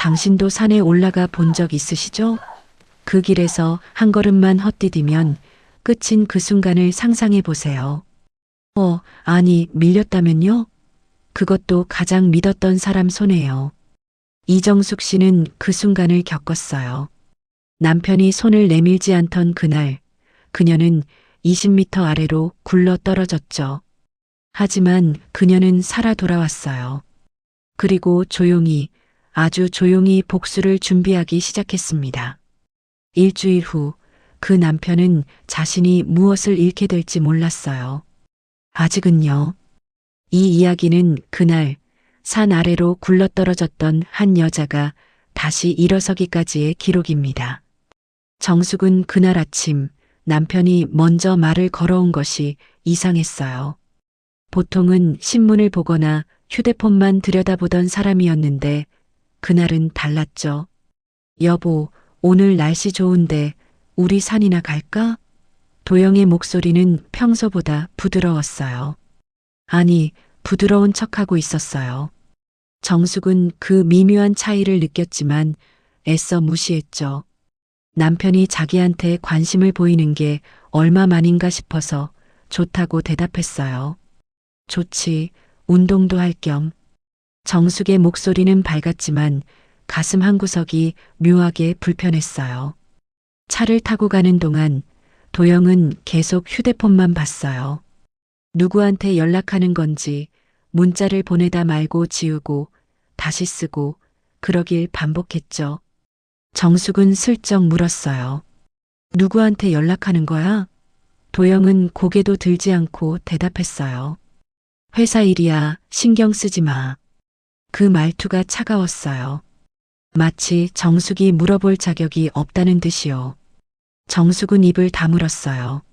당신도 산에 올라가 본 적 있으시죠? 그 길에서 한 걸음만 헛디디면 끝인 그 순간을 상상해 보세요. 아니, 밀렸다면요? 그것도 가장 믿었던 사람 손에요. 이정숙 씨는 그 순간을 겪었어요. 남편이 손을 내밀지 않던 그날, 그녀는 20m 아래로 굴러 떨어졌죠. 하지만 그녀는 살아 돌아왔어요. 그리고 조용히, 아주 조용히 복수를 준비하기 시작했습니다. 일주일 후, 그 남편은 자신이 무엇을 잃게 될지 몰랐어요. 아직은요. 이 이야기는 그날 산 아래로 굴러떨어졌던 한 여자가 다시 일어서기까지의 기록입니다. 정숙은 그날 아침 남편이 먼저 말을 걸어온 것이 이상했어요. 보통은 신문을 보거나 휴대폰만 들여다보던 사람이었는데 그날은 달랐죠. 여보, 오늘 날씨 좋은데 우리 산이나 갈까? 도영의 목소리는 평소보다 부드러웠어요. 아니, 부드러운 척하고 있었어요. 정숙은 그 미묘한 차이를 느꼈지만 애써 무시했죠. 남편이 자기한테 관심을 보이는 게 얼마만인가 싶어서 좋다고 대답했어요. 좋지, 운동도 할 겸. 정숙의 목소리는 밝았지만 가슴 한구석이 묘하게 불편했어요. 차를 타고 가는 동안 도영은 계속 휴대폰만 봤어요. 누구한테 연락하는 건지 문자를 보내다 말고 지우고 다시 쓰고 그러길 반복했죠. 정숙은 슬쩍 물었어요. 누구한테 연락하는 거야? 도영은 고개도 들지 않고 대답했어요. 회사 일이야, 신경 쓰지 마. 그 말투가 차가웠어요. 마치 정숙이 물어볼 자격이 없다는 듯이요. 정숙은 입을 다물었어요.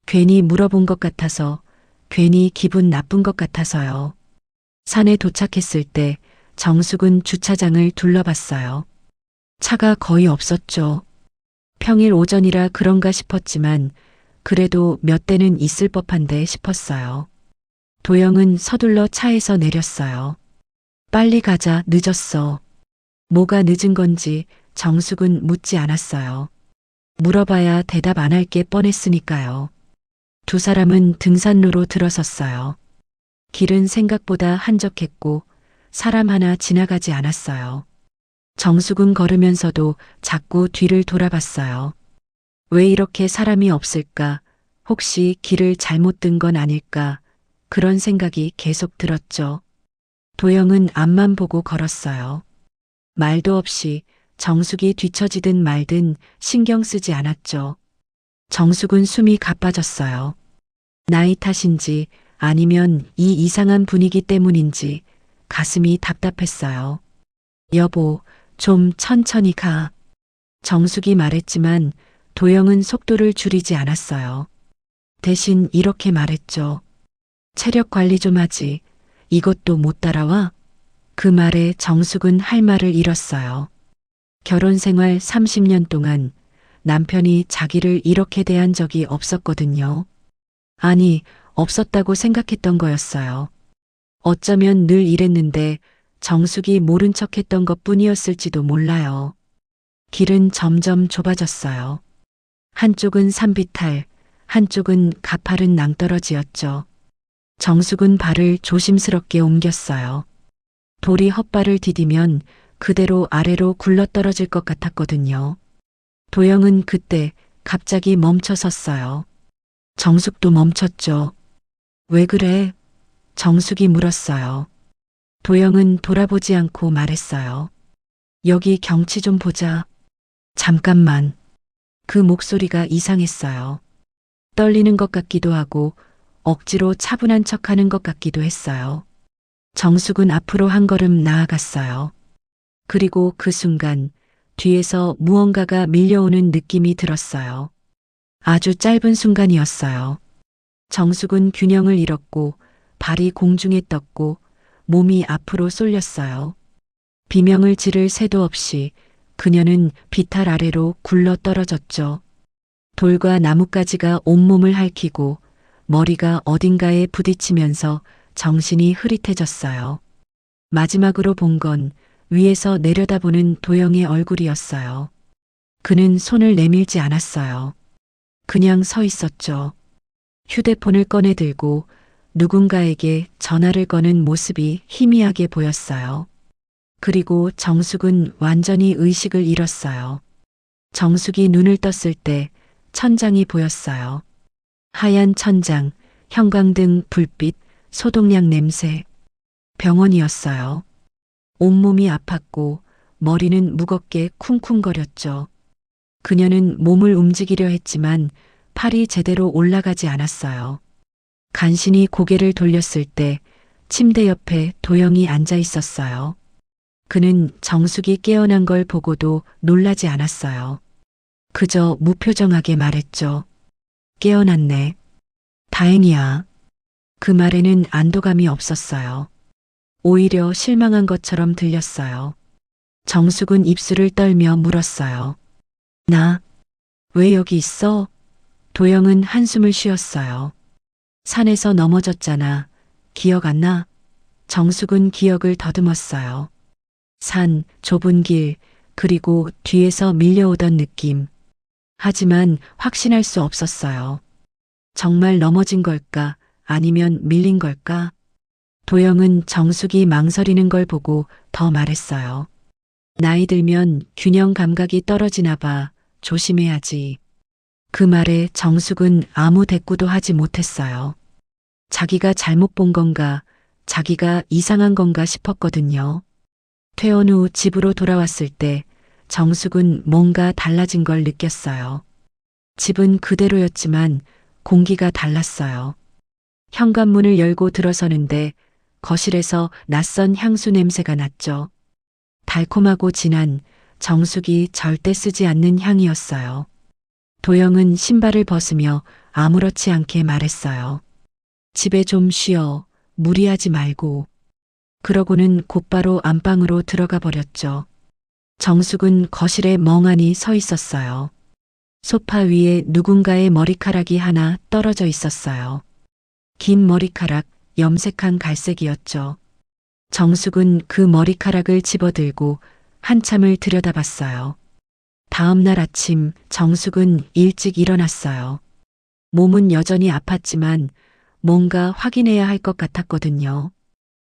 괜히 물어본 것 같아서, 괜히 기분 나쁜 것 같아서요. 산에 도착했을 때 정숙은 주차장을 둘러봤어요. 차가 거의 없었죠. 평일 오전이라 그런가 싶었지만 그래도 몇 대는 있을 법한데 싶었어요. 도영은 서둘러 차에서 내렸어요. 빨리 가자, 늦었어. 뭐가 늦은 건지 정숙은 묻지 않았어요. 물어봐야 대답 안 할 게 뻔했으니까요. 두 사람은 등산로로 들어섰어요. 길은 생각보다 한적했고 사람 하나 지나가지 않았어요. 정숙은 걸으면서도 자꾸 뒤를 돌아봤어요. 왜 이렇게 사람이 없을까? 혹시 길을 잘못 든 건 아닐까? 그런 생각이 계속 들었죠. 도영은 앞만 보고 걸었어요. 말도 없이 정숙이 뒤처지든 말든 신경 쓰지 않았죠. 정숙은 숨이 가빠졌어요. 나이 탓인지 아니면 이 이상한 분위기 때문인지 가슴이 답답했어요. 여보, 좀 천천히 가. 정숙이 말했지만 도영은 속도를 줄이지 않았어요. 대신 이렇게 말했죠. 체력 관리 좀 하지. 이것도 못 따라와? 그 말에 정숙은 할 말을 잃었어요. 결혼 생활 30년 동안 남편이 자기를 이렇게 대한 적이 없었거든요. 아니, 없었다고 생각했던 거였어요. 어쩌면 늘 이랬는데 정숙이 모른 척했던 것뿐이었을지도 몰라요. 길은 점점 좁아졌어요. 한쪽은 산비탈, 한쪽은 가파른 낭떠러지였죠. 정숙은 발을 조심스럽게 옮겼어요. 돌이 헛발을 디디면 그대로 아래로 굴러떨어질 것 같았거든요. 도영은 그때 갑자기 멈춰섰어요. 정숙도 멈췄죠. 왜 그래? 정숙이 물었어요. 도영은 돌아보지 않고 말했어요. 여기 경치 좀 보자. 잠깐만. 그 목소리가 이상했어요. 떨리는 것 같기도 하고 억지로 차분한 척하는 것 같기도 했어요. 정숙은 앞으로 한 걸음 나아갔어요. 그리고 그 순간 뒤에서 무언가가 밀려오는 느낌이 들었어요. 아주 짧은 순간이었어요. 정숙은 균형을 잃었고 발이 공중에 떴고 몸이 앞으로 쏠렸어요. 비명을 지를 새도 없이 그녀는 비탈 아래로 굴러 떨어졌죠. 돌과 나뭇가지가 온몸을 핥히고 머리가 어딘가에 부딪히면서 정신이 흐릿해졌어요. 마지막으로 본 건 위에서 내려다보는 도영의 얼굴이었어요. 그는 손을 내밀지 않았어요. 그냥 서 있었죠. 휴대폰을 꺼내 들고 누군가에게 전화를 거는 모습이 희미하게 보였어요. 그리고 정숙은 완전히 의식을 잃었어요. 정숙이 눈을 떴을 때 천장이 보였어요. 하얀 천장, 형광등 불빛, 소독약 냄새. 병원이었어요. 온몸이 아팠고 머리는 무겁게 쿵쿵거렸죠. 그녀는 몸을 움직이려 했지만 팔이 제대로 올라가지 않았어요. 간신히 고개를 돌렸을 때 침대 옆에 도영이 앉아 있었어요. 그는 정숙이 깨어난 걸 보고도 놀라지 않았어요. 그저 무표정하게 말했죠. 깨어났네. 다행이야. 그 말에는 안도감이 없었어요. 오히려 실망한 것처럼 들렸어요. 정숙은 입술을 떨며 물었어요. 나, 왜 여기 있어? 도영은 한숨을 쉬었어요. 산에서 넘어졌잖아. 기억 안 나? 정숙은 기억을 더듬었어요. 산, 좁은 길, 그리고 뒤에서 밀려오던 느낌. 하지만 확신할 수 없었어요. 정말 넘어진 걸까? 아니면 밀린 걸까? 도영은 정숙이 망설이는 걸 보고 더 말했어요. 나이 들면 균형 감각이 떨어지나 봐. 조심해야지. 그 말에 정숙은 아무 대꾸도 하지 못했어요. 자기가 잘못 본 건가, 자기가 이상한 건가 싶었거든요. 퇴원 후 집으로 돌아왔을 때 정숙은 뭔가 달라진 걸 느꼈어요. 집은 그대로였지만 공기가 달랐어요. 현관문을 열고 들어서는데 거실에서 낯선 향수 냄새가 났죠. 달콤하고 진한 정숙이 절대 쓰지 않는 향이었어요. 도영은 신발을 벗으며 아무렇지 않게 말했어요. 집에 좀 쉬어. 무리하지 말고. 그러고는 곧바로 안방으로 들어가 버렸죠. 정숙은 거실에 멍하니 서 있었어요. 소파 위에 누군가의 머리카락이 하나 떨어져 있었어요. 긴 머리카락, 염색한 갈색이었죠. 정숙은 그 머리카락을 집어들고 한참을 들여다봤어요. 다음 날 아침 정숙은 일찍 일어났어요. 몸은 여전히 아팠지만 뭔가 확인해야 할 것 같았거든요.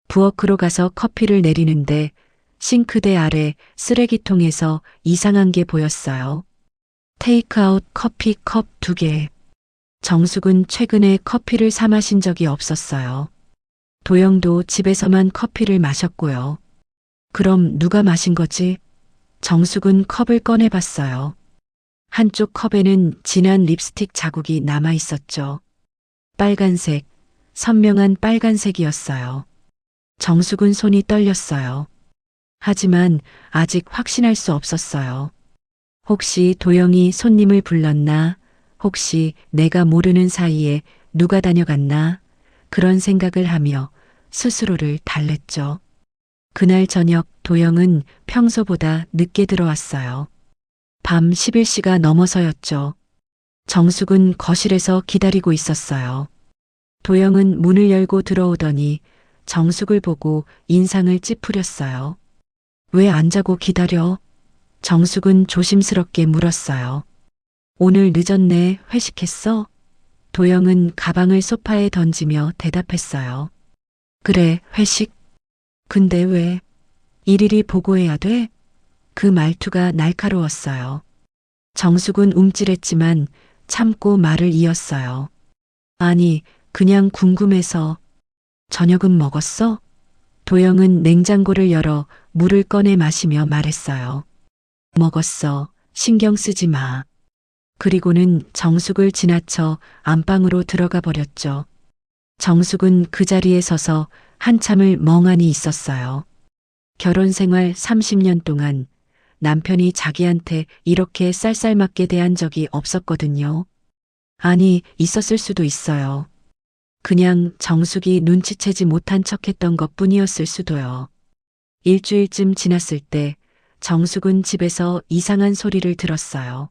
부엌으로 가서 커피를 내리는데 싱크대 아래 쓰레기통에서 이상한 게 보였어요. 테이크아웃 커피 컵 2개. 정숙은 최근에 커피를 사 마신 적이 없었어요. 도영도 집에서만 커피를 마셨고요. 그럼 누가 마신 거지? 정숙은 컵을 꺼내봤어요. 한쪽 컵에는 진한 립스틱 자국이 남아 있었죠. 빨간색, 선명한 빨간색이었어요. 정숙은 손이 떨렸어요. 하지만 아직 확신할 수 없었어요. 혹시 도영이 손님을 불렀나? 혹시 내가 모르는 사이에 누가 다녀갔나? 그런 생각을 하며 스스로를 달랬죠. 그날 저녁 도영은 평소보다 늦게 들어왔어요. 밤 11시가 넘어서였죠. 정숙은 거실에서 기다리고 있었어요. 도영은 문을 열고 들어오더니 정숙을 보고 인상을 찌푸렸어요. 왜 안 자고 기다려? 정숙은 조심스럽게 물었어요. 오늘 늦었네. 회식했어? 도영은 가방을 소파에 던지며 대답했어요. 그래, 회식. 근데 왜? 일일이 보고해야 돼? 그 말투가 날카로웠어요. 정숙은 움찔했지만 참고 말을 이었어요. 아니, 그냥 궁금해서. 저녁은 먹었어? 도영은 냉장고를 열어 물을 꺼내 마시며 말했어요. 먹었어. 신경 쓰지 마. 그리고는 정숙을 지나쳐 안방으로 들어가 버렸죠. 정숙은 그 자리에 서서 한참을 멍하니 있었어요. 결혼 생활 30년 동안 남편이 자기한테 이렇게 쌀쌀맞게 대한 적이 없었거든요. 아니, 있었을 수도 있어요. 그냥 정숙이 눈치채지 못한 척했던 것뿐이었을 수도요. 일주일쯤 지났을 때 정숙은 집에서 이상한 소리를 들었어요.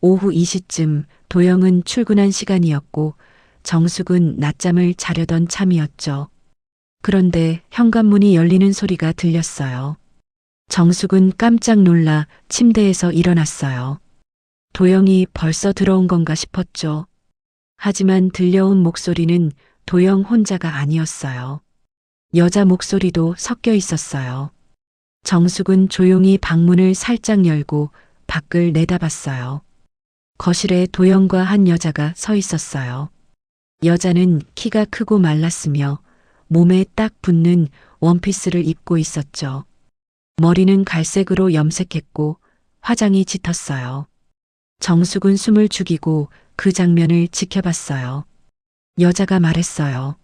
오후 2시쯤 도영은 출근한 시간이었고 정숙은 낮잠을 자려던 참이었죠. 그런데 현관문이 열리는 소리가 들렸어요. 정숙은 깜짝 놀라 침대에서 일어났어요. 도영이 벌써 들어온 건가 싶었죠. 하지만 들려온 목소리는 도영 혼자가 아니었어요. 여자 목소리도 섞여 있었어요. 정숙은 조용히 방문을 살짝 열고 밖을 내다봤어요. 거실에 도영과 한 여자가 서 있었어요. 여자는 키가 크고 말랐으며 몸에 딱 붙는 원피스를 입고 있었죠. 머리는 갈색으로 염색했고 화장이 짙었어요. 정숙은 숨을 죽이고 그 장면을 지켜봤어요. 여자가 말했어요.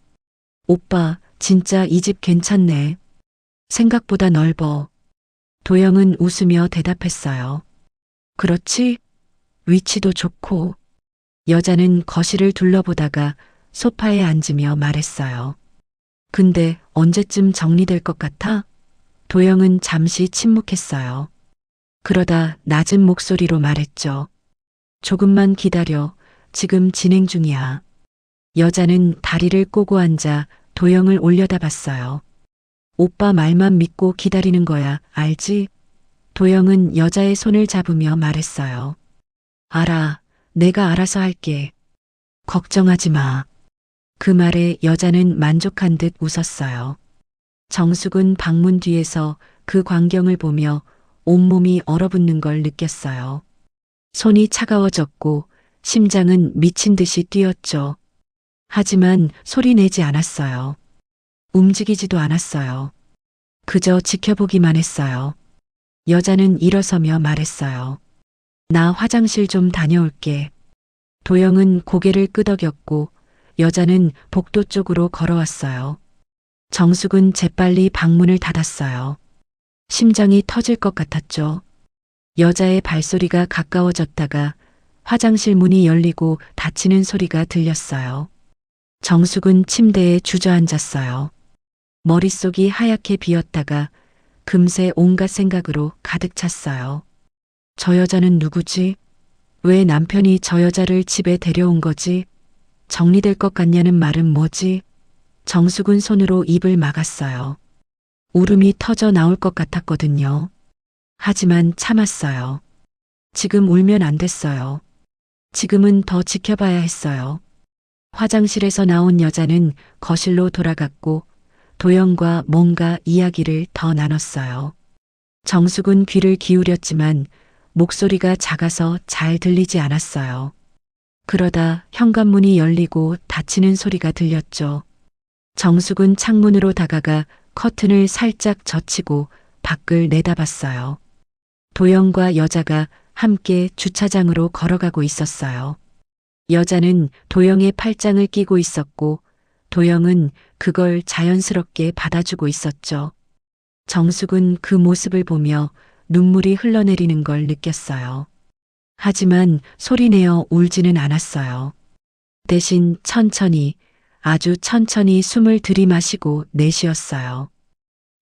오빠, 진짜 이 집 괜찮네. 생각보다 넓어. 도영은 웃으며 대답했어요. 그렇지? 위치도 좋고. 여자는 거실을 둘러보다가 소파에 앉으며 말했어요. 근데 언제쯤 정리될 것 같아? 도영은 잠시 침묵했어요. 그러다 낮은 목소리로 말했죠. 조금만 기다려. 지금 진행 중이야. 여자는 다리를 꼬고 앉아 도영을 올려다봤어요. 오빠 말만 믿고 기다리는 거야, 알지? 도영은 여자의 손을 잡으며 말했어요. 알아. 내가 알아서 할게. 걱정하지 마. 그 말에 여자는 만족한 듯 웃었어요. 정숙은 방문 뒤에서 그 광경을 보며 온몸이 얼어붙는 걸 느꼈어요. 손이 차가워졌고 심장은 미친 듯이 뛰었죠. 하지만 소리 내지 않았어요. 움직이지도 않았어요. 그저 지켜보기만 했어요. 여자는 일어서며 말했어요. 나 화장실 좀 다녀올게. 도영은 고개를 끄덕였고 여자는 복도 쪽으로 걸어왔어요. 정숙은 재빨리 방문을 닫았어요. 심장이 터질 것 같았죠. 여자의 발소리가 가까워졌다가 화장실 문이 열리고 닫히는 소리가 들렸어요. 정숙은 침대에 주저앉았어요. 머릿속이 하얗게 비었다가 금세 온갖 생각으로 가득 찼어요. 저 여자는 누구지? 왜 남편이 저 여자를 집에 데려온 거지? 정리될 것 같냐는 말은 뭐지? 정숙은 손으로 입을 막았어요. 울음이 터져 나올 것 같았거든요. 하지만 참았어요. 지금 울면 안 됐어요. 지금은 더 지켜봐야 했어요. 화장실에서 나온 여자는 거실로 돌아갔고 도영과 뭔가 이야기를 더 나눴어요. 정숙은 귀를 기울였지만 목소리가 작아서 잘 들리지 않았어요. 그러다 현관문이 열리고 닫히는 소리가 들렸죠. 정숙은 창문으로 다가가 커튼을 살짝 젖히고 밖을 내다봤어요. 도영과 여자가 함께 주차장으로 걸어가고 있었어요. 여자는 도영의 팔짱을 끼고 있었고 도영은 그걸 자연스럽게 받아주고 있었죠. 정숙은 그 모습을 보며 눈물이 흘러내리는 걸 느꼈어요. 하지만 소리내어 울지는 않았어요. 대신 천천히, 아주 천천히 숨을 들이마시고 내쉬었어요.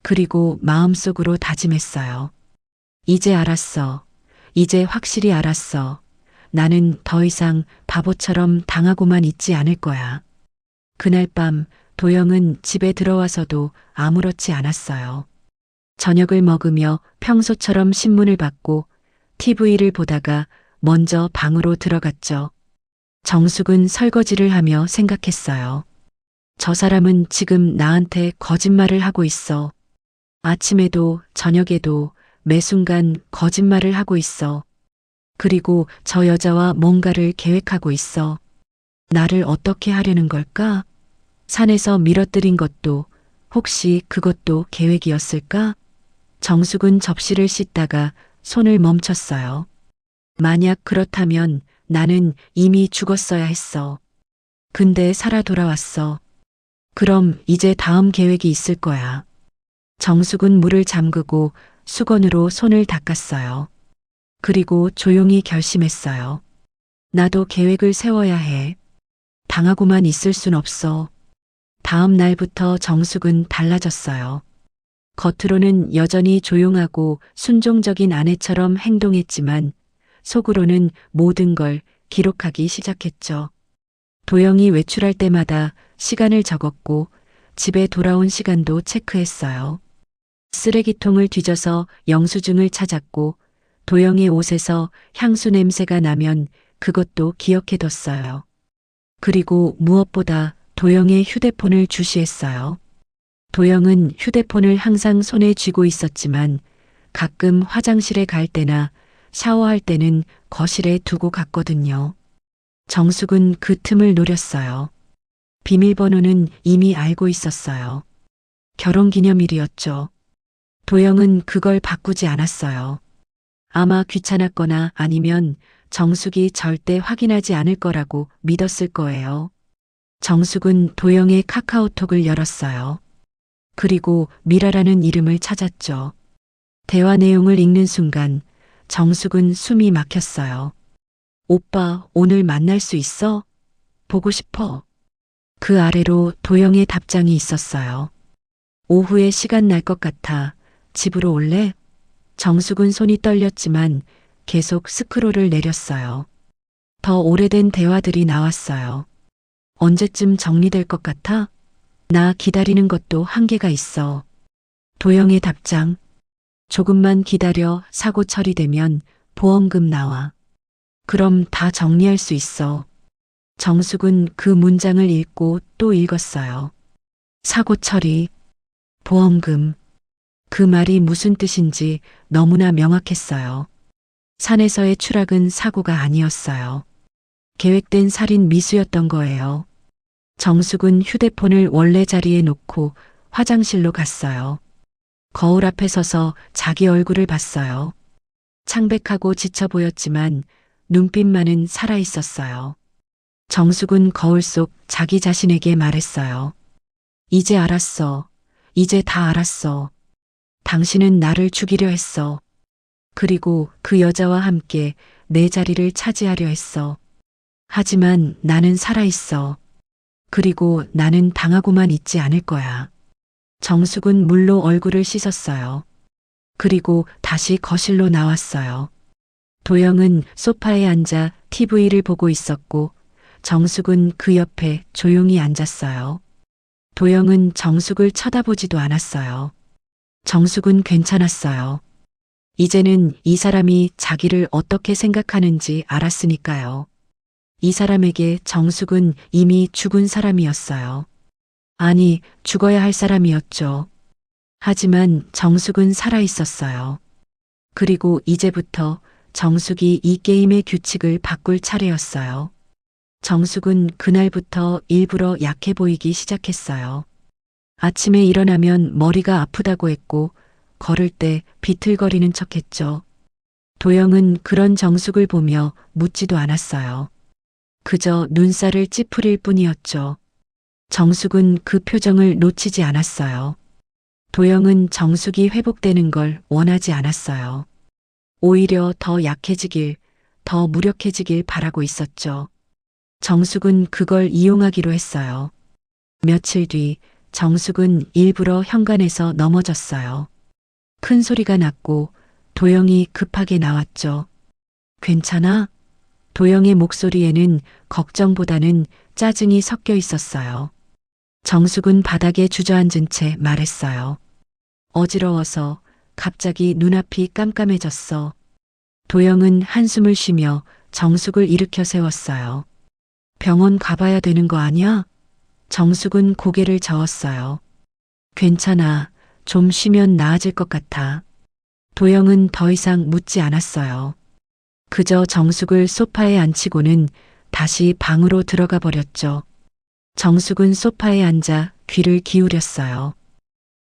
그리고 마음속으로 다짐했어요. 이제 알았어. 이제 확실히 알았어. 나는 더 이상 바보처럼 당하고만 있지 않을 거야. 그날 밤 도영은 집에 들어와서도 아무렇지 않았어요. 저녁을 먹으며 평소처럼 신문을 받고 TV를 보다가 먼저 방으로 들어갔죠. 정숙은 설거지를 하며 생각했어요. 저 사람은 지금 나한테 거짓말을 하고 있어. 아침에도 저녁에도 매 순간 거짓말을 하고 있어. 그리고 저 여자와 뭔가를 계획하고 있어. 나를 어떻게 하려는 걸까? 산에서 밀어뜨린 것도 혹시 그것도 계획이었을까? 정숙은 접시를 씻다가 손을 멈췄어요. 만약 그렇다면 나는 이미 죽었어야 했어. 근데 살아 돌아왔어. 그럼 이제 다음 계획이 있을 거야. 정숙은 물을 잠그고 수건으로 손을 닦았어요. 그리고 조용히 결심했어요. 나도 계획을 세워야 해. 당하고만 있을 순 없어. 다음 날부터 정숙은 달라졌어요. 겉으로는 여전히 조용하고 순종적인 아내처럼 행동했지만 속으로는 모든 걸 기록하기 시작했죠. 도영이 외출할 때마다 시간을 적었고 집에 돌아온 시간도 체크했어요. 쓰레기통을 뒤져서 영수증을 찾았고 도영의 옷에서 향수 냄새가 나면 그것도 기억해뒀어요. 그리고 무엇보다 도영의 휴대폰을 주시했어요. 도영은 휴대폰을 항상 손에 쥐고 있었지만 가끔 화장실에 갈 때나 샤워할 때는 거실에 두고 갔거든요. 정숙은 그 틈을 노렸어요. 비밀번호는 이미 알고 있었어요. 결혼기념일이었죠. 도영은 그걸 바꾸지 않았어요. 아마 귀찮았거나 아니면 정숙이 절대 확인하지 않을 거라고 믿었을 거예요. 정숙은 도영의 카카오톡을 열었어요. 그리고 미라라는 이름을 찾았죠. 대화 내용을 읽는 순간 정숙은 숨이 막혔어요. 오빠, 오늘 만날 수 있어? 보고 싶어. 그 아래로 도영의 답장이 있었어요. 오후에 시간 날 것 같아. 집으로 올래? 정숙은 손이 떨렸지만 계속 스크롤을 내렸어요. 더 오래된 대화들이 나왔어요. 언제쯤 정리될 것 같아? 나 기다리는 것도 한계가 있어. 도영의 답장. 조금만 기다려. 사고 처리되면 보험금 나와. 그럼 다 정리할 수 있어. 정숙은 그 문장을 읽고 또 읽었어요. 사고 처리, 보험금. 그 말이 무슨 뜻인지 너무나 명확했어요. 산에서의 추락은 사고가 아니었어요. 계획된 살인 미수였던 거예요. 정숙은 휴대폰을 원래 자리에 놓고 화장실로 갔어요. 거울 앞에 서서 자기 얼굴을 봤어요. 창백하고 지쳐 보였지만 눈빛만은 살아 있었어요. 정숙은 거울 속 자기 자신에게 말했어요. 이제 알았어. 이제 다 알았어. 당신은 나를 죽이려 했어. 그리고 그 여자와 함께 내 자리를 차지하려 했어. 하지만 나는 살아있어. 그리고 나는 당하고만 있지 않을 거야. 정숙은 물로 얼굴을 씻었어요. 그리고 다시 거실로 나왔어요. 도영은 소파에 앉아 TV를 보고 있었고 정숙은 그 옆에 조용히 앉았어요. 도영은 정숙을 쳐다보지도 않았어요. 정숙은 괜찮았어요. 이제는 이 사람이 자기를 어떻게 생각하는지 알았으니까요. 이 사람에게 정숙은 이미 죽은 사람이었어요. 아니, 죽어야 할 사람이었죠. 하지만 정숙은 살아 있었어요. 그리고 이제부터 정숙이 이 게임의 규칙을 바꿀 차례였어요. 정숙은 그날부터 일부러 약해 보이기 시작했어요. 아침에 일어나면 머리가 아프다고 했고 걸을 때 비틀거리는 척했죠. 도영은 그런 정숙을 보며 묻지도 않았어요. 그저 눈살을 찌푸릴 뿐이었죠. 정숙은 그 표정을 놓치지 않았어요. 도영은 정숙이 회복되는 걸 원하지 않았어요. 오히려 더 약해지길, 더 무력해지길 바라고 있었죠. 정숙은 그걸 이용하기로 했어요. 며칠 뒤 정숙은 일부러 현관에서 넘어졌어요. 큰 소리가 났고 도영이 급하게 나왔죠. 괜찮아? 도영의 목소리에는 걱정보다는 짜증이 섞여 있었어요. 정숙은 바닥에 주저앉은 채 말했어요. 어지러워서 갑자기 눈앞이 깜깜해졌어. 도영은 한숨을 쉬며 정숙을 일으켜 세웠어요. 병원 가봐야 되는 거 아니야? 정숙은 고개를 저었어요. 괜찮아. 좀 쉬면 나아질 것 같아. 도영은 더 이상 묻지 않았어요. 그저 정숙을 소파에 앉히고는 다시 방으로 들어가 버렸죠. 정숙은 소파에 앉아 귀를 기울였어요.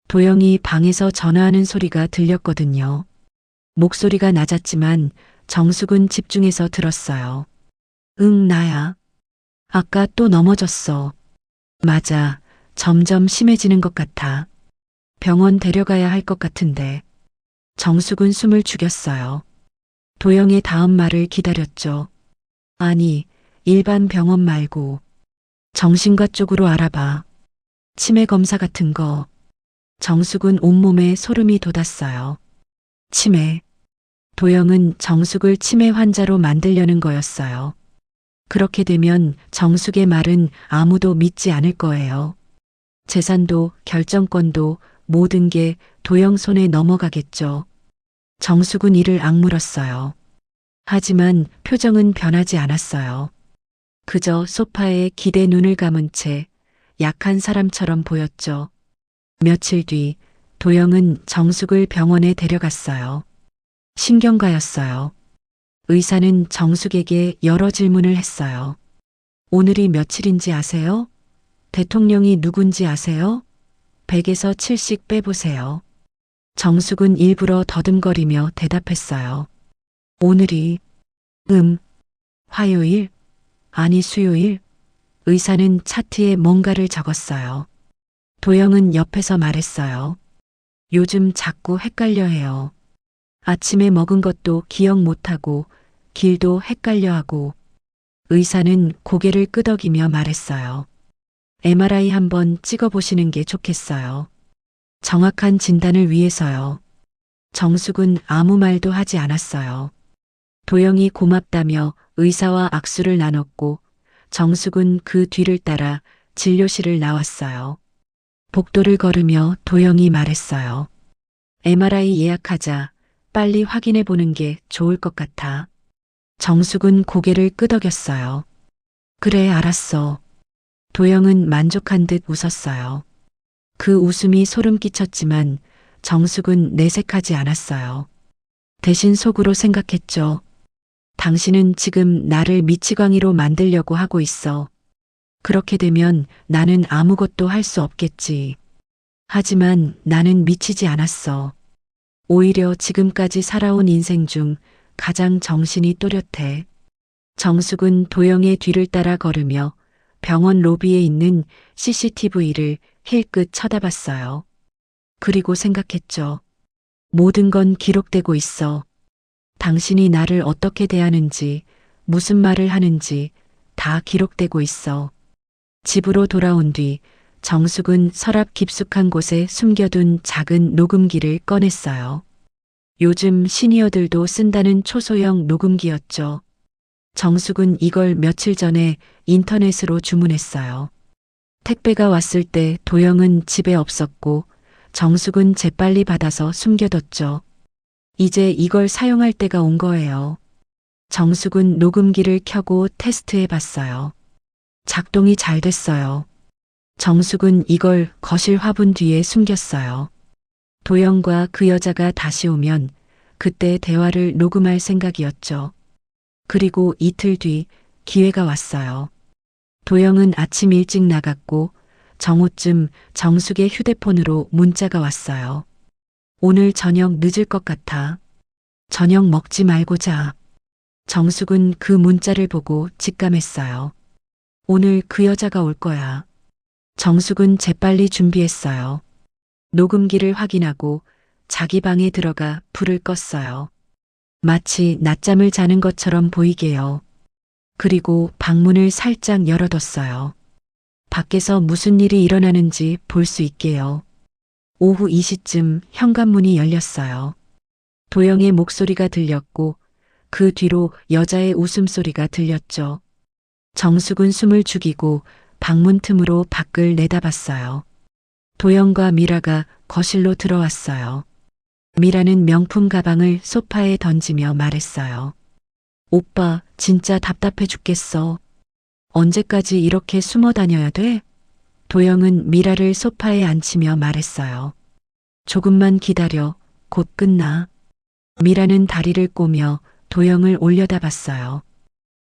도영이 방에서 전화하는 소리가 들렸거든요. 목소리가 낮았지만 정숙은 집중해서 들었어요. 응, 나야. 아까 또 넘어졌어. 맞아. 점점 심해지는 것 같아. 병원 데려가야 할 것 같은데. 정숙은 숨을 죽였어요. 도영의 다음 말을 기다렸죠. 아니, 일반 병원 말고 정신과 쪽으로 알아봐. 치매 검사 같은 거. 정숙은 온몸에 소름이 돋았어요. 치매. 도영은 정숙을 치매 환자로 만들려는 거였어요. 그렇게 되면 정숙의 말은 아무도 믿지 않을 거예요. 재산도 결정권도 모든 게 도영 손에 넘어가겠죠. 정숙은 이를 악물었어요. 하지만 표정은 변하지 않았어요. 그저 소파에 기대 눈을 감은 채 약한 사람처럼 보였죠. 며칠 뒤 도영은 정숙을 병원에 데려갔어요. 신경과였어요. 의사는 정숙에게 여러 질문을 했어요. 오늘이 며칠인지 아세요? 대통령이 누군지 아세요? 100에서 7씩 빼보세요. 정숙은 일부러 더듬거리며 대답했어요. 오늘이, 화요일, 아니 수요일. 의사는 차트에 뭔가를 적었어요. 도영은 옆에서 말했어요. 요즘 자꾸 헷갈려 해요. 아침에 먹은 것도 기억 못하고 길도 헷갈려 하고. 의사는 고개를 끄덕이며 말했어요. MRI 한번 찍어보시는 게 좋겠어요. 정확한 진단을 위해서요. 정숙은 아무 말도 하지 않았어요. 도영이 고맙다며 의사와 악수를 나눴고 정숙은 그 뒤를 따라 진료실을 나왔어요. 복도를 걸으며 도영이 말했어요. MRI 예약하자. 빨리 확인해 보는 게 좋을 것 같아. 정숙은 고개를 끄덕였어요. 그래, 알았어. 도영은 만족한 듯 웃었어요. 그 웃음이 소름 끼쳤지만 정숙은 내색하지 않았어요. 대신 속으로 생각했죠. 당신은 지금 나를 미치광이로 만들려고 하고 있어. 그렇게 되면 나는 아무것도 할 수 없겠지. 하지만 나는 미치지 않았어. 오히려 지금까지 살아온 인생 중 가장 정신이 또렷해. 정숙은 도영의 뒤를 따라 걸으며 병원 로비에 있는 CCTV를 힐끗 쳐다봤어요. 그리고 생각했죠. 모든 건 기록되고 있어. 당신이 나를 어떻게 대하는지, 무슨 말을 하는지 다 기록되고 있어. 집으로 돌아온 뒤 정숙은 서랍 깊숙한 곳에 숨겨둔 작은 녹음기를 꺼냈어요. 요즘 시니어들도 쓴다는 초소형 녹음기였죠. 정숙은 이걸 며칠 전에 인터넷으로 주문했어요. 택배가 왔을 때 도영은 집에 없었고 정숙은 재빨리 받아서 숨겨뒀죠. 이제 이걸 사용할 때가 온 거예요. 정숙은 녹음기를 켜고 테스트해 봤어요. 작동이 잘 됐어요. 정숙은 이걸 거실 화분 뒤에 숨겼어요. 도영과 그 여자가 다시 오면 그때 대화를 녹음할 생각이었죠. 그리고 이틀 뒤 기회가 왔어요. 도영은 아침 일찍 나갔고 정오쯤 정숙의 휴대폰으로 문자가 왔어요. 오늘 저녁 늦을 것 같아. 저녁 먹지 말고 자. 정숙은 그 문자를 보고 직감했어요. 오늘 그 여자가 올 거야. 정숙은 재빨리 준비했어요. 녹음기를 확인하고 자기 방에 들어가 불을 껐어요. 마치 낮잠을 자는 것처럼 보이게요. 그리고 방문을 살짝 열어뒀어요. 밖에서 무슨 일이 일어나는지 볼 수 있게요. 오후 2시쯤 현관문이 열렸어요. 도영의 목소리가 들렸고 그 뒤로 여자의 웃음소리가 들렸죠. 정숙은 숨을 죽이고 방문 틈으로 밖을 내다봤어요. 도영과 미라가 거실로 들어왔어요. 미라는 명품 가방을 소파에 던지며 말했어요. 오빠, 진짜 답답해 죽겠어. 언제까지 이렇게 숨어 다녀야 돼? 도영은 미라를 소파에 앉히며 말했어요. 조금만 기다려. 곧 끝나. 미라는 다리를 꼬며 도영을 올려다봤어요.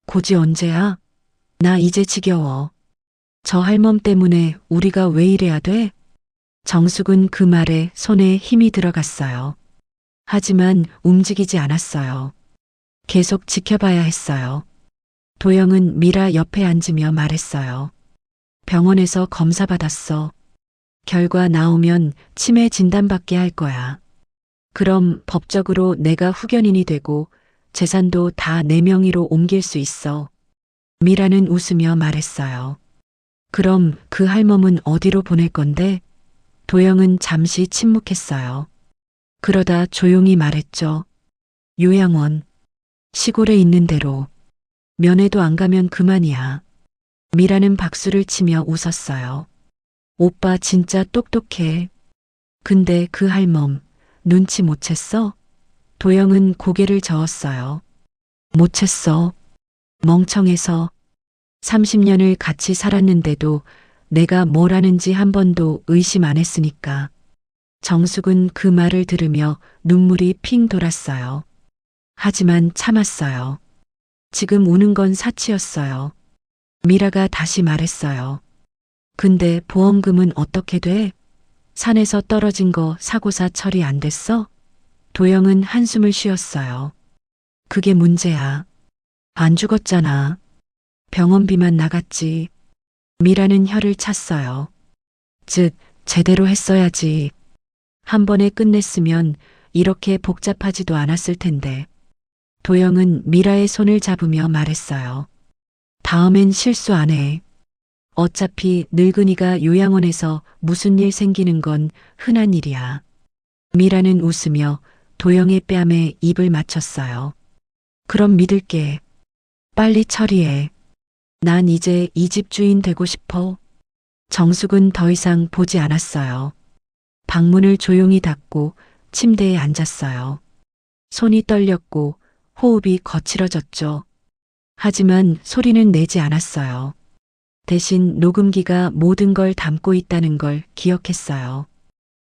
곧이 언제야? 나 이제 지겨워. 저 할멈 때문에 우리가 왜 이래야 돼? 정숙은 그 말에 손에 힘이 들어갔어요. 하지만 움직이지 않았어요. 계속 지켜봐야 했어요. 도영은 미라 옆에 앉으며 말했어요. 병원에서 검사 받았어. 결과 나오면 치매 진단받게 할 거야. 그럼 법적으로 내가 후견인이 되고 재산도 다 내 명의로 옮길 수 있어. 미라는 웃으며 말했어요. 그럼 그 할멈은 어디로 보낼 건데? 도영은 잠시 침묵했어요. 그러다 조용히 말했죠. 요양원. 시골에 있는 대로. 면회도 안 가면 그만이야. 미라는 박수를 치며 웃었어요. 오빠 진짜 똑똑해. 근데 그 할멈 눈치 못 챘어? 도영은 고개를 저었어요. 못 챘어. 멍청해서 30년을 같이 살았는데도 내가 뭘 하는지 한 번도 의심 안 했으니까. 정숙은 그 말을 들으며 눈물이 핑 돌았어요. 하지만 참았어요. 지금 우는 건 사치였어요. 미라가 다시 말했어요. 근데 보험금은 어떻게 돼? 산에서 떨어진 거 사고사 처리 안 됐어? 도영은 한숨을 쉬었어요. 그게 문제야. 안 죽었잖아. 병원비만 나갔지. 미라는 혀를 찼어요. 즉, 제대로 했어야지. 한 번에 끝냈으면 이렇게 복잡하지도 않았을 텐데. 도영은 미라의 손을 잡으며 말했어요. 다음엔 실수 안 해. 어차피 늙은이가 요양원에서 무슨 일 생기는 건 흔한 일이야. 미라는 웃으며 도영의 뺨에 입을 맞췄어요. 그럼 믿을게. 빨리 처리해. 난 이제 이 집 주인 되고 싶어. 정숙은 더 이상 보지 않았어요. 방문을 조용히 닫고 침대에 앉았어요. 손이 떨렸고 호흡이 거칠어졌죠. 하지만 소리는 내지 않았어요. 대신 녹음기가 모든 걸 담고 있다는 걸 기억했어요.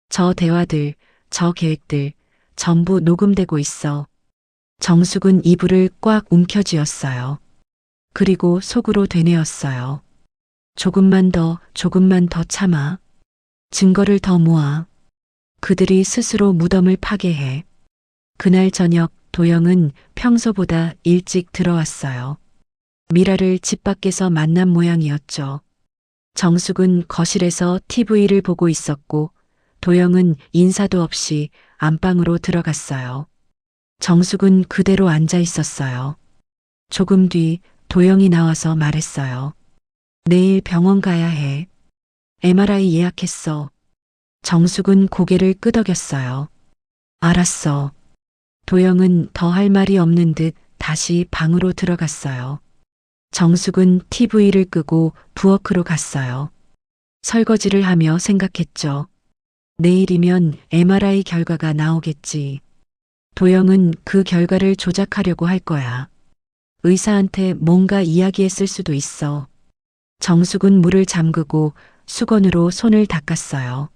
저 대화들, 저 계획들, 전부 녹음되고 있어. 정숙은 이불을 꽉 움켜쥐었어요. 그리고 속으로 되뇌었어요. 조금만 더 참아. 증거를 더 모아. 그들이 스스로 무덤을 파괴해. 그날 저녁 도영은 평소보다 일찍 들어왔어요. 미라를 집 밖에서 만난 모양이었죠. 정숙은 거실에서 TV를 보고 있었고 도영은 인사도 없이 안방으로 들어갔어요. 정숙은 그대로 앉아 있었어요. 조금 뒤 도영이 나와서 말했어요. 내일 병원 가야 해. MRI 예약했어. 정숙은 고개를 끄덕였어요. 알았어. 도영은 더 할 말이 없는 듯 다시 방으로 들어갔어요. 정숙은 TV를 끄고 부엌으로 갔어요. 설거지를 하며 생각했죠. 내일이면 MRI 결과가 나오겠지. 도영은 그 결과를 조작하려고 할 거야. 의사한테 뭔가 이야기했을 수도 있어. 정숙은 물을 잠그고 수건으로 손을 닦았어요.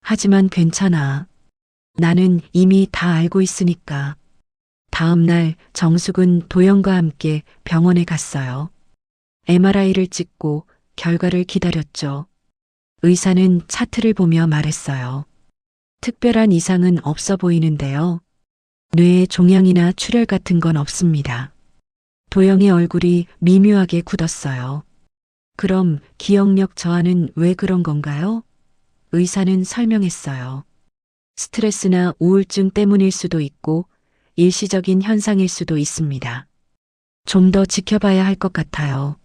하지만 괜찮아. 나는 이미 다 알고 있으니까. 다음 날 정숙은 도영과 함께 병원에 갔어요. MRI를 찍고 결과를 기다렸죠. 의사는 차트를 보며 말했어요. 특별한 이상은 없어 보이는데요. 뇌에 종양이나 출혈 같은 건 없습니다. 도영의 얼굴이 미묘하게 굳었어요. 그럼 기억력 저하는 왜 그런 건가요? 의사는 설명했어요. 스트레스나 우울증 때문일 수도 있고 일시적인 현상일 수도 있습니다. 좀 더 지켜봐야 할 것 같아요.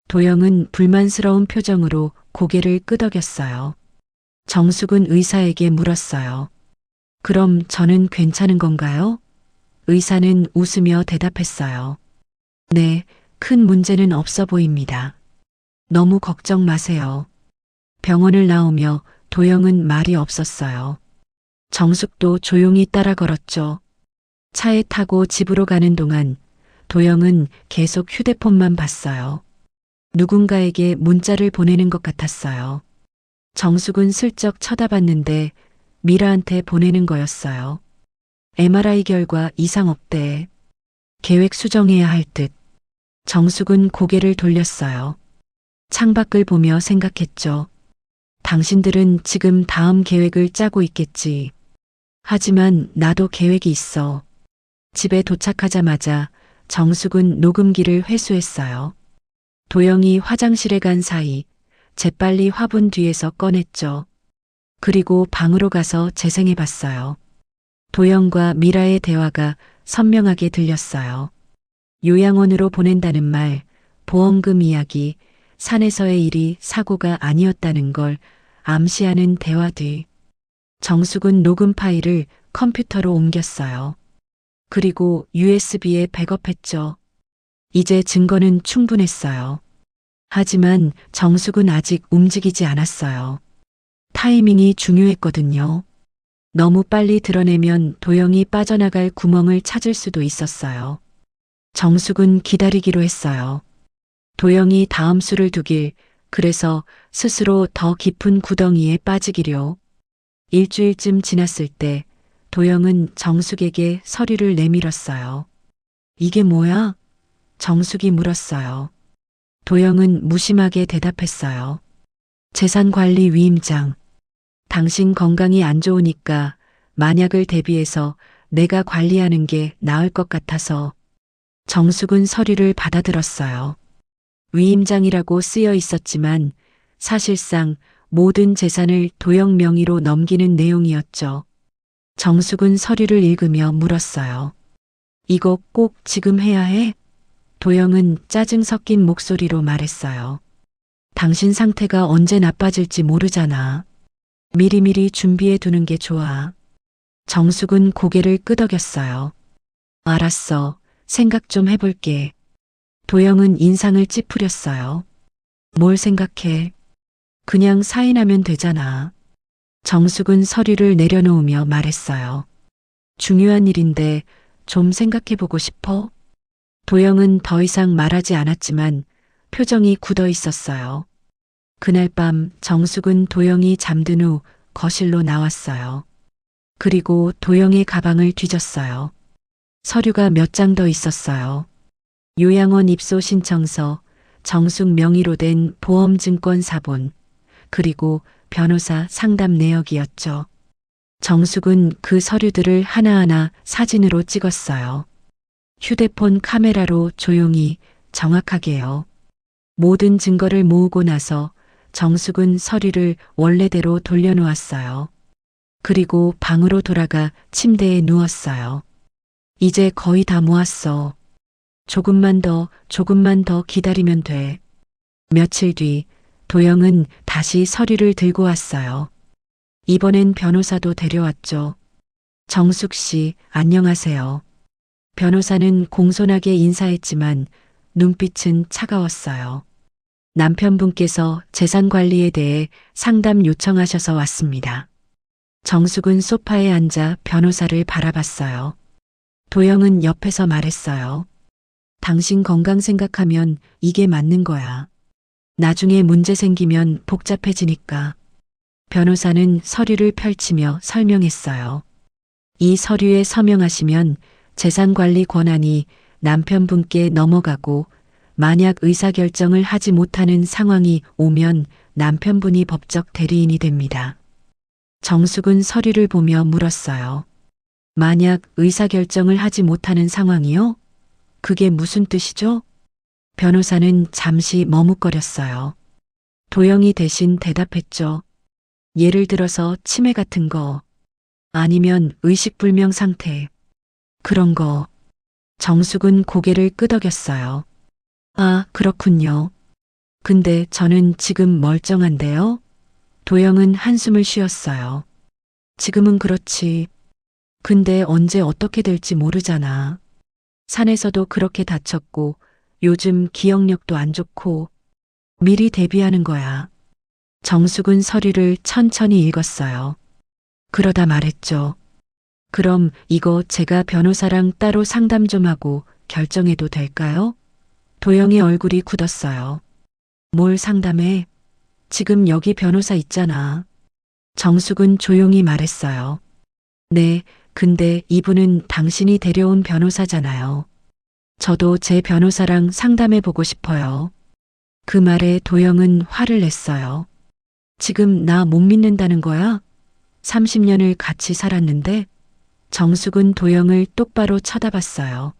도영은 불만스러운 표정으로 고개를 끄덕였어요. 정숙은 의사에게 물었어요. 그럼 저는 괜찮은 건가요? 의사는 웃으며 대답했어요. 네, 큰 문제는 없어 보입니다. 너무 걱정 마세요. 병원을 나오며 도영은 말이 없었어요. 정숙도 조용히 따라 걸었죠. 차에 타고 집으로 가는 동안 도영은 계속 휴대폰만 봤어요. 누군가에게 문자를 보내는 것 같았어요. 정숙은 슬쩍 쳐다봤는데 미라한테 보내는 거였어요. MRI 결과 이상 없대. 계획 수정해야 할 듯. 정숙은 고개를 돌렸어요. 창밖을 보며 생각했죠. 당신들은 지금 다음 계획을 짜고 있겠지. 하지만 나도 계획이 있어. 집에 도착하자마자 정숙은 녹음기를 회수했어요. 도영이 화장실에 간 사이 재빨리 화분 뒤에서 꺼냈죠. 그리고 방으로 가서 재생해 봤어요. 도영과 미라의 대화가 선명하게 들렸어요. 요양원으로 보낸다는 말, 보험금 이야기, 산에서의 일이 사고가 아니었다는 걸 암시하는 대화들. 정숙은 녹음 파일을 컴퓨터로 옮겼어요. 그리고 USB에 백업했죠. 이제 증거는 충분했어요. 하지만 정숙은 아직 움직이지 않았어요. 타이밍이 중요했거든요. 너무 빨리 드러내면 도영이 빠져나갈 구멍을 찾을 수도 있었어요. 정숙은 기다리기로 했어요. 도영이 다음 수를 두길, 그래서 스스로 더 깊은 구덩이에 빠지기려. 일주일쯤 지났을 때 도영은 정숙에게 서류를 내밀었어요. 이게 뭐야? 정숙이 물었어요. 도영은 무심하게 대답했어요. 재산관리 위임장. 당신 건강이 안 좋으니까 만약을 대비해서 내가 관리하는 게 나을 것 같아서. 정숙은 서류를 받아들었어요. 위임장이라고 쓰여 있었지만 사실상 모든 재산을 도영 명의로 넘기는 내용이었죠. 정숙은 서류를 읽으며 물었어요. 이거 꼭 지금 해야 해? 도영은 짜증 섞인 목소리로 말했어요. 당신 상태가 언제 나빠질지 모르잖아. 미리미리 준비해 두는 게 좋아. 정숙은 고개를 끄덕였어요. 알았어. 생각 좀 해볼게. 도영은 인상을 찌푸렸어요. 뭘 생각해? 그냥 사인하면 되잖아. 정숙은 서류를 내려놓으며 말했어요. 중요한 일인데 좀 생각해보고 싶어? 도영은 더 이상 말하지 않았지만 표정이 굳어 있었어요. 그날 밤 정숙은 도영이 잠든 후 거실로 나왔어요. 그리고 도영의 가방을 뒤졌어요. 서류가 몇 장 더 있었어요. 요양원 입소 신청서, 정숙 명의로 된 보험증권 사본, 그리고 변호사 상담 내역이었죠. 정숙은 그 서류들을 하나하나 사진으로 찍었어요. 휴대폰 카메라로 조용히 정확하게요. 모든 증거를 모으고 나서 정숙은 서류를 원래대로 돌려놓았어요. 그리고 방으로 돌아가 침대에 누웠어요. 이제 거의 다 모았어. 조금만 더 기다리면 돼. 며칠 뒤 도영은 다시 서류를 들고 왔어요. 이번엔 변호사도 데려왔죠. 정숙 씨, 안녕하세요. 변호사는 공손하게 인사했지만 눈빛은 차가웠어요. 남편분께서 재산 관리에 대해 상담 요청하셔서 왔습니다. 정숙은 소파에 앉아 변호사를 바라봤어요. 도영은 옆에서 말했어요. 당신 건강 생각하면 이게 맞는 거야. 나중에 문제 생기면 복잡해지니까. 변호사는 서류를 펼치며 설명했어요. 이 서류에 서명하시면 재산관리 권한이 남편분께 넘어가고 만약 의사결정을 하지 못하는 상황이 오면 남편분이 법적 대리인이 됩니다. 정숙은 서류를 보며 물었어요. 만약 의사결정을 하지 못하는 상황이요? 그게 무슨 뜻이죠? 변호사는 잠시 머뭇거렸어요. 도영이 대신 대답했죠. 예를 들어서 치매 같은 거, 아니면 의식불명 상태, 그런 거. 정숙은 고개를 끄덕였어요. 아, 그렇군요. 근데 저는 지금 멀쩡한데요? 도영은 한숨을 쉬었어요. 지금은 그렇지. 근데 언제 어떻게 될지 모르잖아. 산에서도 그렇게 다쳤고 요즘 기억력도 안 좋고 미리 대비하는 거야. 정숙은 서류를 천천히 읽었어요. 그러다 말했죠. 그럼 이거 제가 변호사랑 따로 상담 좀 하고 결정해도 될까요? 도영의 얼굴이 굳었어요. 뭘 상담해? 지금 여기 변호사 있잖아. 정숙은 조용히 말했어요. 네, 근데 이분은 당신이 데려온 변호사잖아요. 저도 제 변호사랑 상담해 보고 싶어요. 그 말에 도영은 화를 냈어요. 지금 나 못 믿는다는 거야? 30년을 같이 살았는데? 정숙은 도영을 똑바로 쳐다봤어요.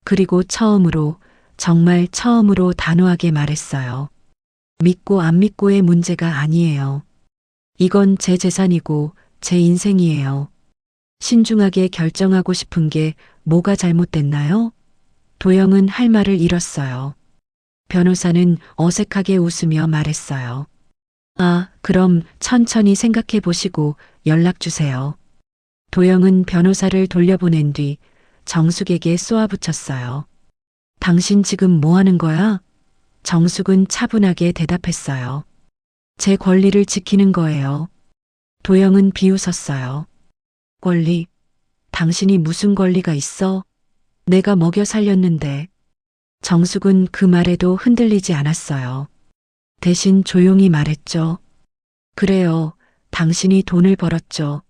그리고 처음으로, 정말 처음으로 단호하게 말했어요. 믿고 안 믿고의 문제가 아니에요. 이건 제 재산이고 제 인생이에요. 신중하게 결정하고 싶은 게 뭐가 잘못됐나요? 도영은 할 말을 잃었어요. 변호사는 어색하게 웃으며 말했어요. 아, 그럼 천천히 생각해 보시고 연락 주세요. 도영은 변호사를 돌려보낸 뒤 정숙에게 쏘아붙였어요. 당신 지금 뭐 하는 거야? 정숙은 차분하게 대답했어요. 제 권리를 지키는 거예요. 도영은 비웃었어요. 권리? 당신이 무슨 권리가 있어? 내가 먹여 살렸는데. 정숙은 그 말에도 흔들리지 않았어요. 대신 조용히 말했죠. 그래요. 당신이 돈을 벌었죠.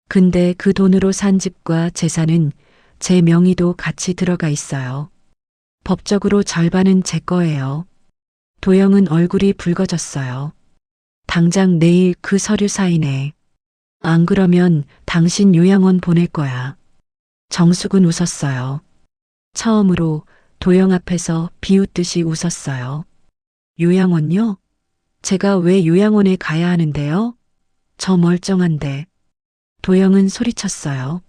근데 그 돈으로 산 집과 재산은 제 명의도 같이 들어가 있어요. 법적으로 절반은 제 거예요. 도영은 얼굴이 붉어졌어요. 당장 내일 그 서류 사인해. 안 그러면 당신 요양원 보낼 거야. 정숙은 웃었어요. 처음으로 도영 앞에서 비웃듯이 웃었어요. 요양원요? 제가 왜 요양원에 가야 하는데요? 저 멀쩡한데. 도영은 소리쳤어요.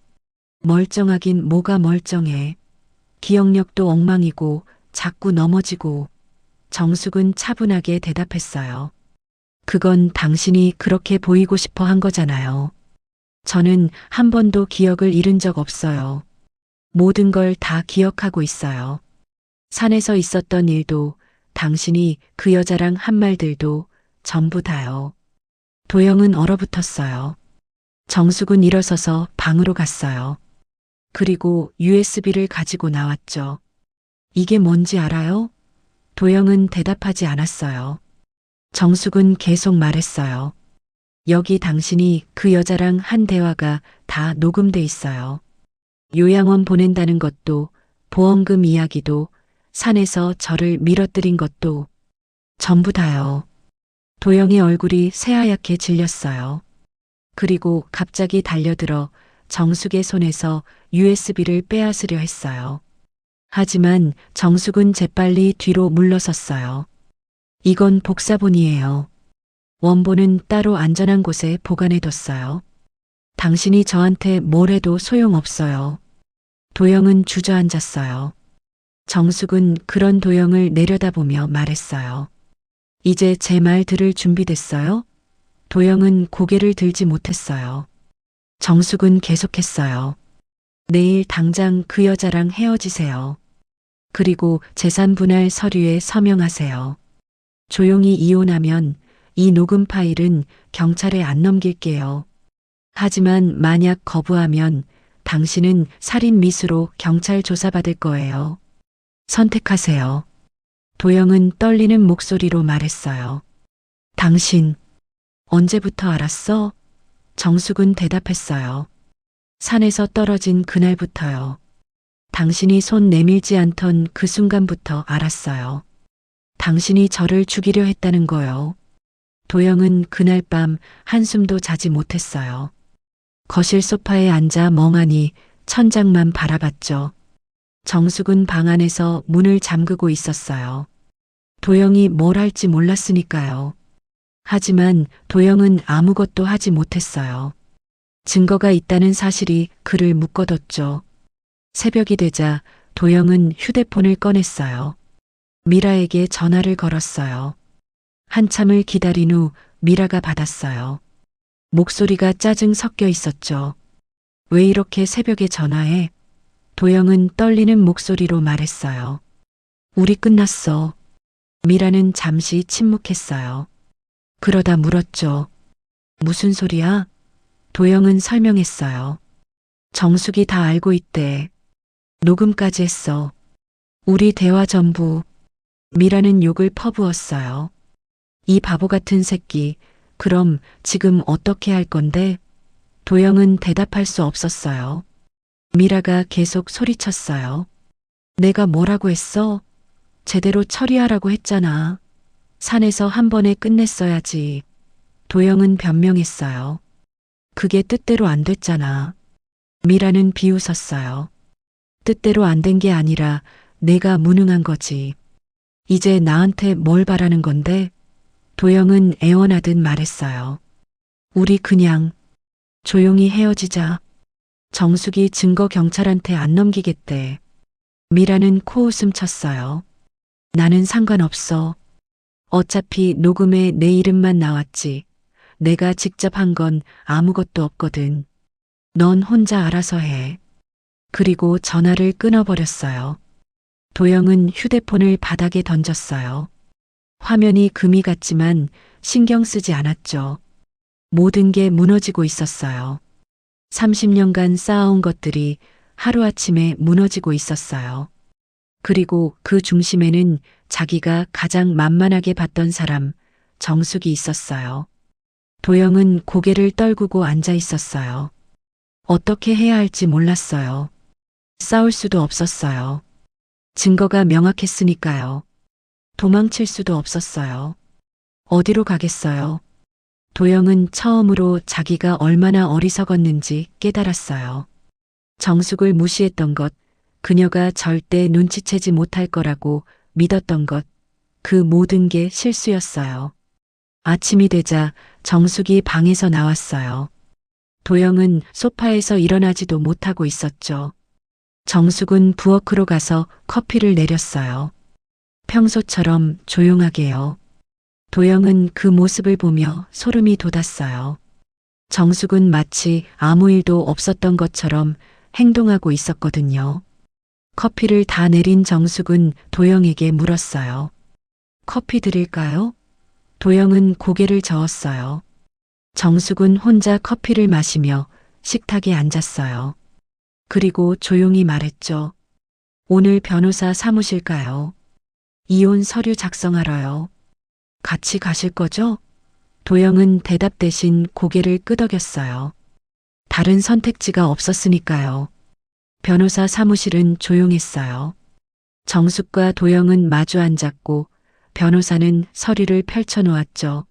멀쩡하긴 뭐가 멀쩡해. 기억력도 엉망이고 자꾸 넘어지고. 정숙은 차분하게 대답했어요. 그건 당신이 그렇게 보이고 싶어 한 거잖아요. 저는 한 번도 기억을 잃은 적 없어요. 모든 걸 다 기억하고 있어요. 산에서 있었던 일도, 당신이 그 여자랑 한 말들도 전부 다요. 도영은 얼어붙었어요. 정숙은 일어서서 방으로 갔어요. 그리고 USB를 가지고 나왔죠. 이게 뭔지 알아요? 도영은 대답하지 않았어요. 정숙은 계속 말했어요. 여기 당신이 그 여자랑 한 대화가 다 녹음돼 있어요. 요양원 보낸다는 것도, 보험금 이야기도, 산에서 저를 밀어뜨린 것도 전부 다요. 도영의 얼굴이 새하얗게 질렸어요. 그리고 갑자기 달려들어 정숙의 손에서 USB를 빼앗으려 했어요. 하지만 정숙은 재빨리 뒤로 물러섰어요. 이건 복사본이에요. 원본은 따로 안전한 곳에 보관해뒀어요. 당신이 저한테 뭘 해도 소용없어요. 도영은 주저앉았어요. 정숙은 그런 도영을 내려다보며 말했어요. 이제 제 말 들을 준비됐어요? 도영은 고개를 들지 못했어요. 정숙은 계속했어요. 내일 당장 그 여자랑 헤어지세요. 그리고 재산 분할 서류에 서명하세요. 조용히 이혼하면 이 녹음 파일은 경찰에 안 넘길게요. 하지만 만약 거부하면 당신은 살인 미수로 경찰 조사받을 거예요. 선택하세요. 도영은 떨리는 목소리로 말했어요. 당신, 언제부터 알았어? 정숙은 대답했어요. 산에서 떨어진 그날부터요. 당신이 손 내밀지 않던 그 순간부터 알았어요. 당신이 저를 죽이려 했다는 거요. 도영은 그날 밤 한숨도 자지 못했어요. 거실 소파에 앉아 멍하니 천장만 바라봤죠. 정숙은 방 안에서 문을 잠그고 있었어요. 도영이 뭘 할지 몰랐으니까요. 하지만 도영은 아무것도 하지 못했어요. 증거가 있다는 사실이 그를 묶어뒀죠. 새벽이 되자 도영은 휴대폰을 꺼냈어요. 미라에게 전화를 걸었어요. 한참을 기다린 후 미라가 받았어요. 목소리가 짜증 섞여 있었죠. 왜 이렇게 새벽에 전화해? 도영은 떨리는 목소리로 말했어요. 우리 끝났어. 미라는 잠시 침묵했어요. 그러다 물었죠. 무슨 소리야? 도영은 설명했어요. 정숙이 다 알고 있대. 녹음까지 했어. 우리 대화 전부. 미라는 욕을 퍼부었어요. 이 바보 같은 새끼, 그럼 지금 어떻게 할 건데? 도영은 대답할 수 없었어요. 미라가 계속 소리쳤어요. 내가 뭐라고 했어? 제대로 처리하라고 했잖아. 산에서 한 번에 끝냈어야지. 도영은 변명했어요. 그게 뜻대로 안 됐잖아. 미라는 비웃었어요. 뜻대로 안 된 게 아니라 내가 무능한 거지. 이제 나한테 뭘 바라는 건데? 도영은 애원하듯 말했어요. 우리 그냥 조용히 헤어지자. 정숙이 증거 경찰한테 안 넘기겠대. 미라는 코웃음 쳤어요. 나는 상관없어. 어차피 녹음에 내 이름만 나왔지. 내가 직접 한 건 아무것도 없거든. 넌 혼자 알아서 해. 그리고 전화를 끊어버렸어요. 도영은 휴대폰을 바닥에 던졌어요. 화면이 금이 갔지만 신경 쓰지 않았죠. 모든 게 무너지고 있었어요. 30년간 쌓아온 것들이 하루아침에 무너지고 있었어요. 그리고 그 중심에는 자기가 가장 만만하게 봤던 사람, 정숙이 있었어요. 도영은 고개를 떨구고 앉아 있었어요. 어떻게 해야 할지 몰랐어요. 싸울 수도 없었어요. 증거가 명확했으니까요. 도망칠 수도 없었어요. 어디로 가겠어요? 도영은 처음으로 자기가 얼마나 어리석었는지 깨달았어요. 정숙을 무시했던 것, 그녀가 절대 눈치채지 못할 거라고 믿었던 것, 그 모든 게 실수였어요. 아침이 되자 정숙이 방에서 나왔어요. 도영은 소파에서 일어나지도 못하고 있었죠. 정숙은 부엌으로 가서 커피를 내렸어요. 평소처럼 조용하게요. 도영은 그 모습을 보며 소름이 돋았어요. 정숙은 마치 아무 일도 없었던 것처럼 행동하고 있었거든요. 커피를 다 내린 정숙은 도영에게 물었어요. 커피 드릴까요? 도영은 고개를 저었어요. 정숙은 혼자 커피를 마시며 식탁에 앉았어요. 그리고 조용히 말했죠. 오늘 변호사 사무실 가요. 이혼 서류 작성하러요. 같이 가실 거죠? 도영은 대답 대신 고개를 끄덕였어요. 다른 선택지가 없었으니까요. 변호사 사무실은 조용했어요. 정숙과 도영은 마주 앉았고 변호사는 서류를 펼쳐놓았죠.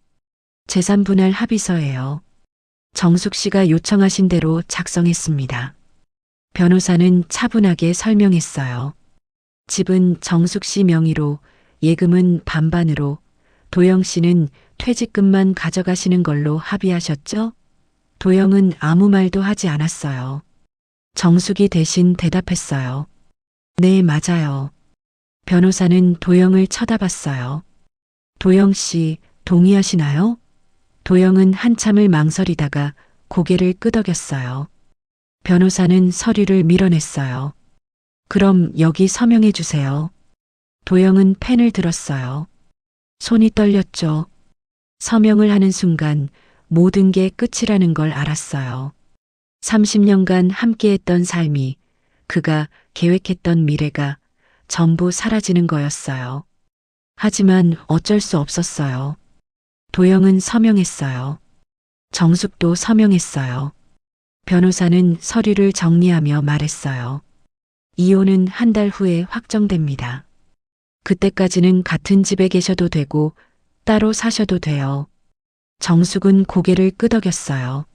재산분할 합의서예요. 정숙 씨가 요청하신 대로 작성했습니다. 변호사는 차분하게 설명했어요. 집은 정숙 씨 명의로, 예금은 반반으로, 도영 씨는 퇴직금만 가져가시는 걸로 합의하셨죠? 도영은 아무 말도 하지 않았어요. 정숙이 대신 대답했어요. 네, 맞아요. 변호사는 도영을 쳐다봤어요. 도영 씨, 동의하시나요? 도영은 한참을 망설이다가 고개를 끄덕였어요. 변호사는 서류를 밀어냈어요. 그럼 여기 서명해 주세요. 도영은 펜을 들었어요. 손이 떨렸죠. 서명을 하는 순간 모든 게 끝이라는 걸 알았어요. 30년간 함께했던 삶이, 그가 계획했던 미래가 전부 사라지는 거였어요. 하지만 어쩔 수 없었어요. 도영은 서명했어요. 정숙도 서명했어요. 변호사는 서류를 정리하며 말했어요. 이혼은 한 달 후에 확정됩니다. 그때까지는 같은 집에 계셔도 되고 따로 사셔도 돼요. 정숙은 고개를 끄덕였어요.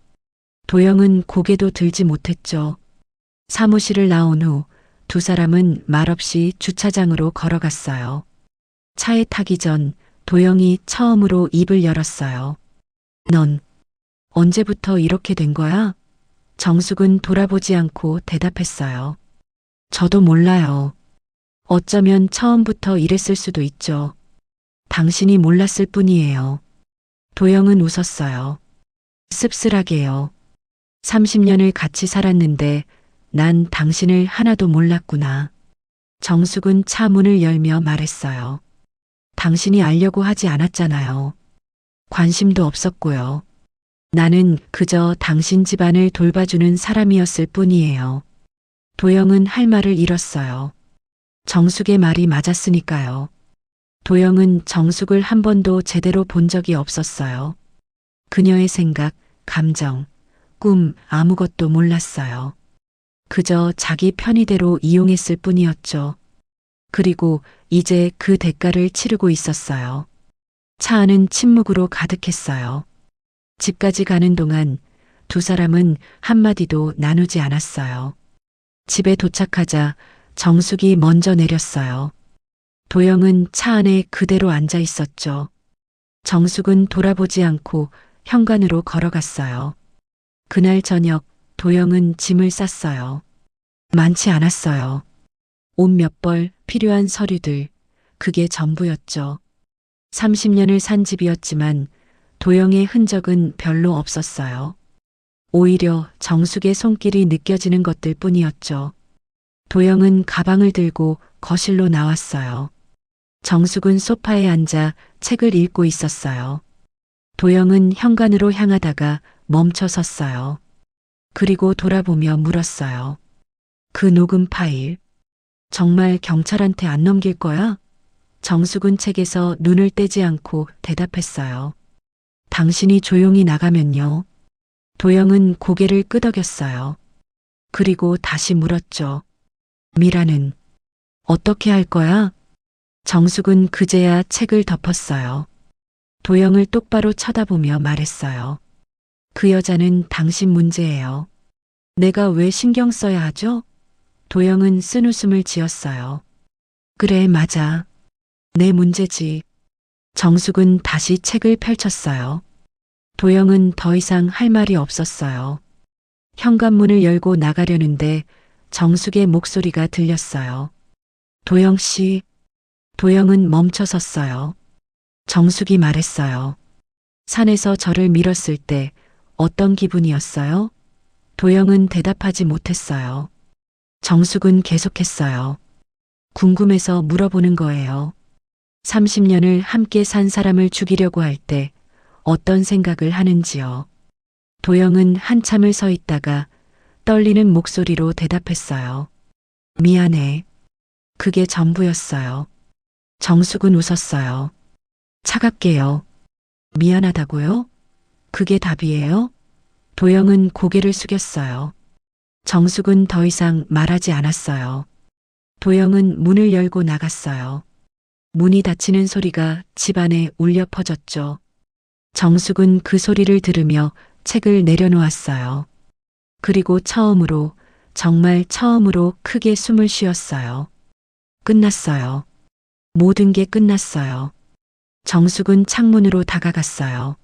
도영은 고개도 들지 못했죠. 사무실을 나온 후 두 사람은 말없이 주차장으로 걸어갔어요. 차에 타기 전 도영이 처음으로 입을 열었어요. 넌 언제부터 이렇게 된 거야? 정숙은 돌아보지 않고 대답했어요. 저도 몰라요. 어쩌면 처음부터 이랬을 수도 있죠. 당신이 몰랐을 뿐이에요. 도영은 웃었어요. 씁쓸하게요. 30년을 같이 살았는데 난 당신을 하나도 몰랐구나. 정숙은 차 문을 열며 말했어요. 당신이 알려고 하지 않았잖아요. 관심도 없었고요. 나는 그저 당신 집안을 돌봐주는 사람이었을 뿐이에요. 도영은 할 말을 잃었어요. 정숙의 말이 맞았으니까요. 도영은 정숙을 한 번도 제대로 본 적이 없었어요. 그녀의 생각, 감정, 꿈 아무것도 몰랐어요. 그저 자기 편의대로 이용했을 뿐이었죠. 그리고 이제 그 대가를 치르고 있었어요. 차 안은 침묵으로 가득했어요. 집까지 가는 동안 두 사람은 한마디도 나누지 않았어요. 집에 도착하자 정숙이 먼저 내렸어요. 도영은 차 안에 그대로 앉아 있었죠. 정숙은 돌아보지 않고 현관으로 걸어갔어요. 그날 저녁 도영은 짐을 쌌어요. 많지 않았어요. 옷 몇 벌, 필요한 서류들, 그게 전부였죠. 30년을 산 집이었지만 도영의 흔적은 별로 없었어요. 오히려 정숙의 손길이 느껴지는 것들 뿐이었죠. 도영은 가방을 들고 거실로 나왔어요. 정숙은 소파에 앉아 책을 읽고 있었어요. 도영은 현관으로 향하다가 멈춰 섰어요. 그리고 돌아보며 물었어요. 그 녹음 파일, 정말 경찰한테 안 넘길 거야? 정숙은 책에서 눈을 떼지 않고 대답했어요. 당신이 조용히 나가면요. 도영은 고개를 끄덕였어요. 그리고 다시 물었죠. 미라는 어떻게 할 거야? 정숙은 그제야 책을 덮었어요. 도영을 똑바로 쳐다보며 말했어요. 그 여자는 당신 문제예요. 내가 왜 신경 써야 하죠? 도영은 쓴웃음을 지었어요. 그래, 맞아. 내 문제지. 정숙은 다시 책을 펼쳤어요. 도영은 더 이상 할 말이 없었어요. 현관문을 열고 나가려는데 정숙의 목소리가 들렸어요. 도영 씨. 도영은 멈춰 섰어요. 정숙이 말했어요. 산에서 저를 밀었을 때 어떤 기분이었어요? 도영은 대답하지 못했어요. 정숙은 계속했어요. 궁금해서 물어보는 거예요. 30년을 함께 산 사람을 죽이려고 할 때 어떤 생각을 하는지요. 도영은 한참을 서 있다가 떨리는 목소리로 대답했어요. 미안해. 그게 전부였어요. 정숙은 웃었어요. 차갑게요. 미안하다고요? 그게 답이에요? 도영은 고개를 숙였어요. 정숙은 더 이상 말하지 않았어요. 도영은 문을 열고 나갔어요. 문이 닫히는 소리가 집안에 울려 퍼졌죠. 정숙은 그 소리를 들으며 책을 내려놓았어요. 그리고 처음으로, 정말 처음으로 크게 숨을 쉬었어요. 끝났어요. 모든 게 끝났어요. 정숙은 창문으로 다가갔어요.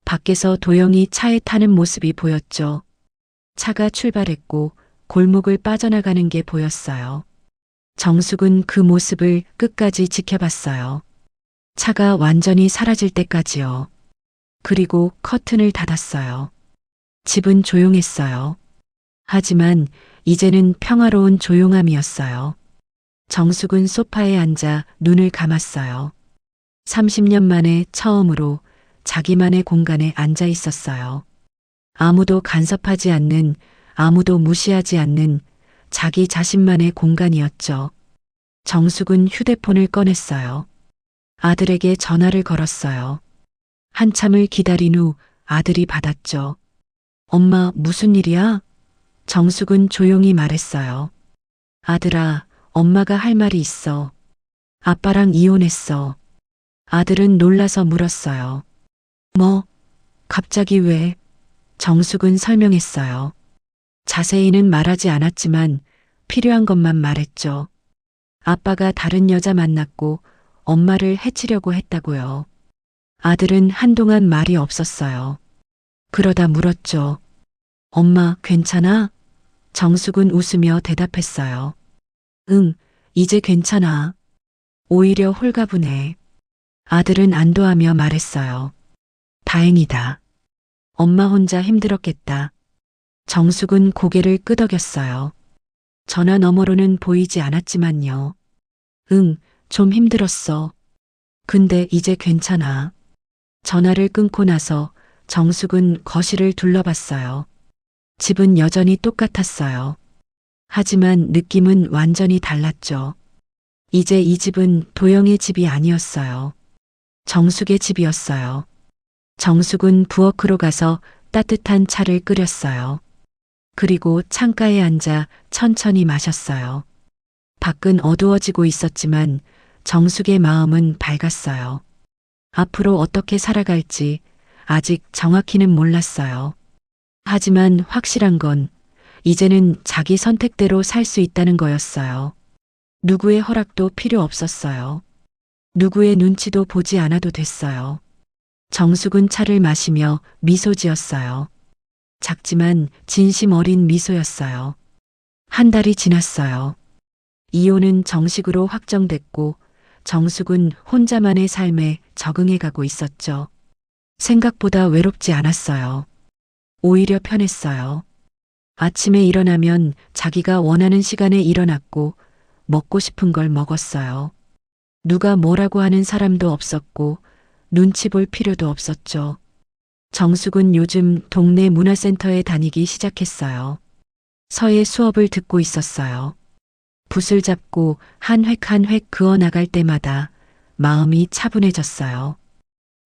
밖에서 도영이 차에 타는 모습이 보였죠. 차가 출발했고 골목을 빠져나가는 게 보였어요. 정숙은 그 모습을 끝까지 지켜봤어요. 차가 완전히 사라질 때까지요. 그리고 커튼을 닫았어요. 집은 조용했어요. 하지만 이제는 평화로운 조용함이었어요. 정숙은 소파에 앉아 눈을 감았어요. 30년 만에 처음으로 자기만의 공간에 앉아 있었어요. 아무도 간섭하지 않는, 아무도 무시하지 않는 자기 자신만의 공간이었죠. 정숙은 휴대폰을 꺼냈어요. 아들에게 전화를 걸었어요. 한참을 기다린 후 아들이 받았죠. 엄마, 무슨 일이야? 정숙은 조용히 말했어요. 아들아, 엄마가 할 말이 있어. 아빠랑 이혼했어. 아들은 놀라서 물었어요. 뭐? 갑자기 왜? 정숙은 설명했어요. 자세히는 말하지 않았지만 필요한 것만 말했죠. 아빠가 다른 여자 만났고 엄마를 해치려고 했다고요. 아들은 한동안 말이 없었어요. 그러다 물었죠. 엄마, 괜찮아? 정숙은 웃으며 대답했어요. 응, 이제 괜찮아. 오히려 홀가분해. 아들은 안도하며 말했어요. 다행이다. 엄마 혼자 힘들었겠다. 정숙은 고개를 끄덕였어요. 전화 너머로는 보이지 않았지만요. 응, 좀 힘들었어. 근데 이제 괜찮아. 전화를 끊고 나서 정숙은 거실을 둘러봤어요. 집은 여전히 똑같았어요. 하지만 느낌은 완전히 달랐죠. 이제 이 집은 도영의 집이 아니었어요. 정숙의 집이었어요. 정숙은 부엌으로 가서 따뜻한 차를 끓였어요. 그리고 창가에 앉아 천천히 마셨어요. 밖은 어두워지고 있었지만 정숙의 마음은 밝았어요. 앞으로 어떻게 살아갈지 아직 정확히는 몰랐어요. 하지만 확실한 건 이제는 자기 선택대로 살 수 있다는 거였어요. 누구의 허락도 필요 없었어요. 누구의 눈치도 보지 않아도 됐어요. 정숙은 차를 마시며 미소 지었어요. 작지만 진심 어린 미소였어요. 한 달이 지났어요. 이혼은 정식으로 확정됐고 정숙은 혼자만의 삶에 적응해 가고 있었죠. 생각보다 외롭지 않았어요. 오히려 편했어요. 아침에 일어나면 자기가 원하는 시간에 일어났고 먹고 싶은 걸 먹었어요. 누가 뭐라고 하는 사람도 없었고 눈치 볼 필요도 없었죠. 정숙은 요즘 동네 문화센터에 다니기 시작했어요. 서예 수업을 듣고 있었어요. 붓을 잡고 한 획 한 획 그어 나갈 때마다 마음이 차분해졌어요.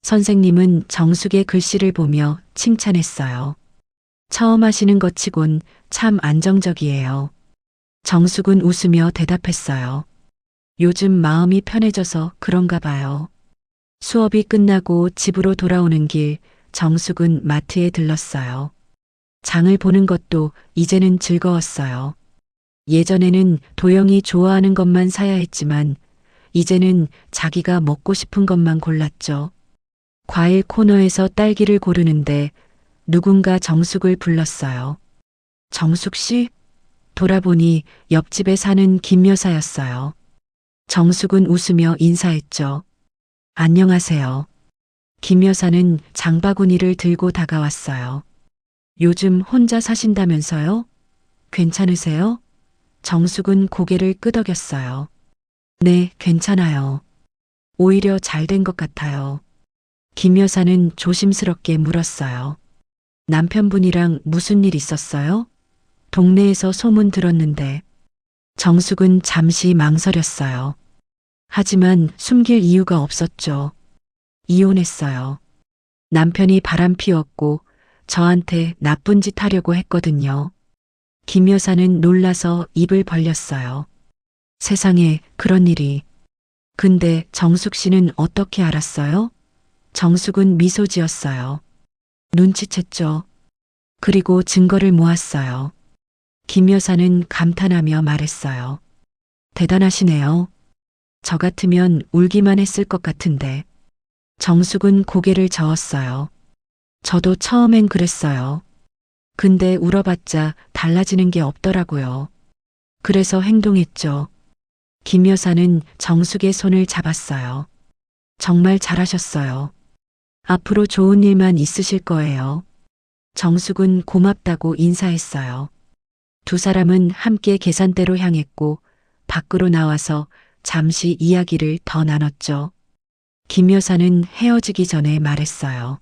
선생님은 정숙의 글씨를 보며 칭찬했어요. 처음 하시는 것 치곤 참 안정적이에요. 정숙은 웃으며 대답했어요. 요즘 마음이 편해져서 그런가 봐요. 수업이 끝나고 집으로 돌아오는 길 정숙은 마트에 들렀어요. 장을 보는 것도 이제는 즐거웠어요. 예전에는 도영이 좋아하는 것만 사야 했지만 이제는 자기가 먹고 싶은 것만 골랐죠. 과일 코너에서 딸기를 고르는데 누군가 정숙을 불렀어요. 정숙 씨? 돌아보니 옆집에 사는 김 여사였어요. 정숙은 웃으며 인사했죠. 안녕하세요. 김 여사는 장바구니를 들고 다가왔어요. 요즘 혼자 사신다면서요? 괜찮으세요? 정숙은 고개를 끄덕였어요. 네, 괜찮아요. 오히려 잘 된 것 같아요. 김 여사는 조심스럽게 물었어요. 남편분이랑 무슨 일 있었어요? 동네에서 소문 들었는데. 정숙은 잠시 망설였어요. 하지만 숨길 이유가 없었죠. 이혼했어요. 남편이 바람 피웠고 저한테 나쁜 짓 하려고 했거든요. 김 여사는 놀라서 입을 벌렸어요. 세상에 그런 일이. 근데 정숙 씨는 어떻게 알았어요? 정숙은 미소 지었어요. 눈치챘죠. 그리고 증거를 모았어요. 김 여사는 감탄하며 말했어요. 대단하시네요. 저 같으면 울기만 했을 것 같은데. 정숙은 고개를 저었어요. 저도 처음엔 그랬어요. 근데 울어봤자 달라지는 게 없더라고요. 그래서 행동했죠. 김 여사는 정숙의 손을 잡았어요. 정말 잘하셨어요. 앞으로 좋은 일만 있으실 거예요. 정숙은 고맙다고 인사했어요. 두 사람은 함께 계산대로 향했고 밖으로 나와서 잠시 이야기를 더 나눴죠. 김 여사는 헤어지기 전에 말했어요.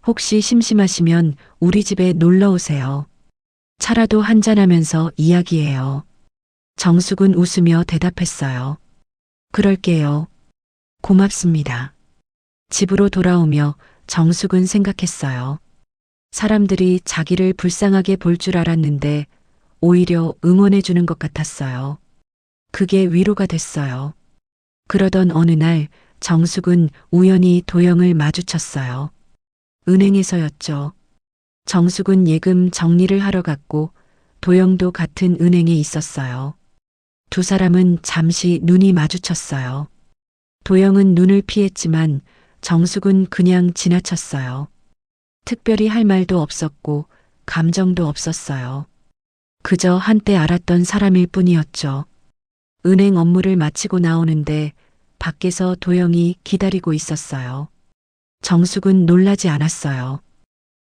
혹시 심심하시면 우리 집에 놀러 오세요. 차라도 한잔하면서 이야기해요. 정숙은 웃으며 대답했어요. 그럴게요. 고맙습니다. 집으로 돌아오며 정숙은 생각했어요. 사람들이 자기를 불쌍하게 볼 줄 알았는데 오히려 응원해 주는 것 같았어요. 그게 위로가 됐어요. 그러던 어느 날 정숙은 우연히 도영을 마주쳤어요. 은행에서였죠. 정숙은 예금 정리를 하러 갔고 도영도 같은 은행에 있었어요. 두 사람은 잠시 눈이 마주쳤어요. 도영은 눈을 피했지만 정숙은 그냥 지나쳤어요. 특별히 할 말도 없었고 감정도 없었어요. 그저 한때 알았던 사람일 뿐이었죠. 은행 업무를 마치고 나오는데 밖에서 도영이 기다리고 있었어요. 정숙은 놀라지 않았어요.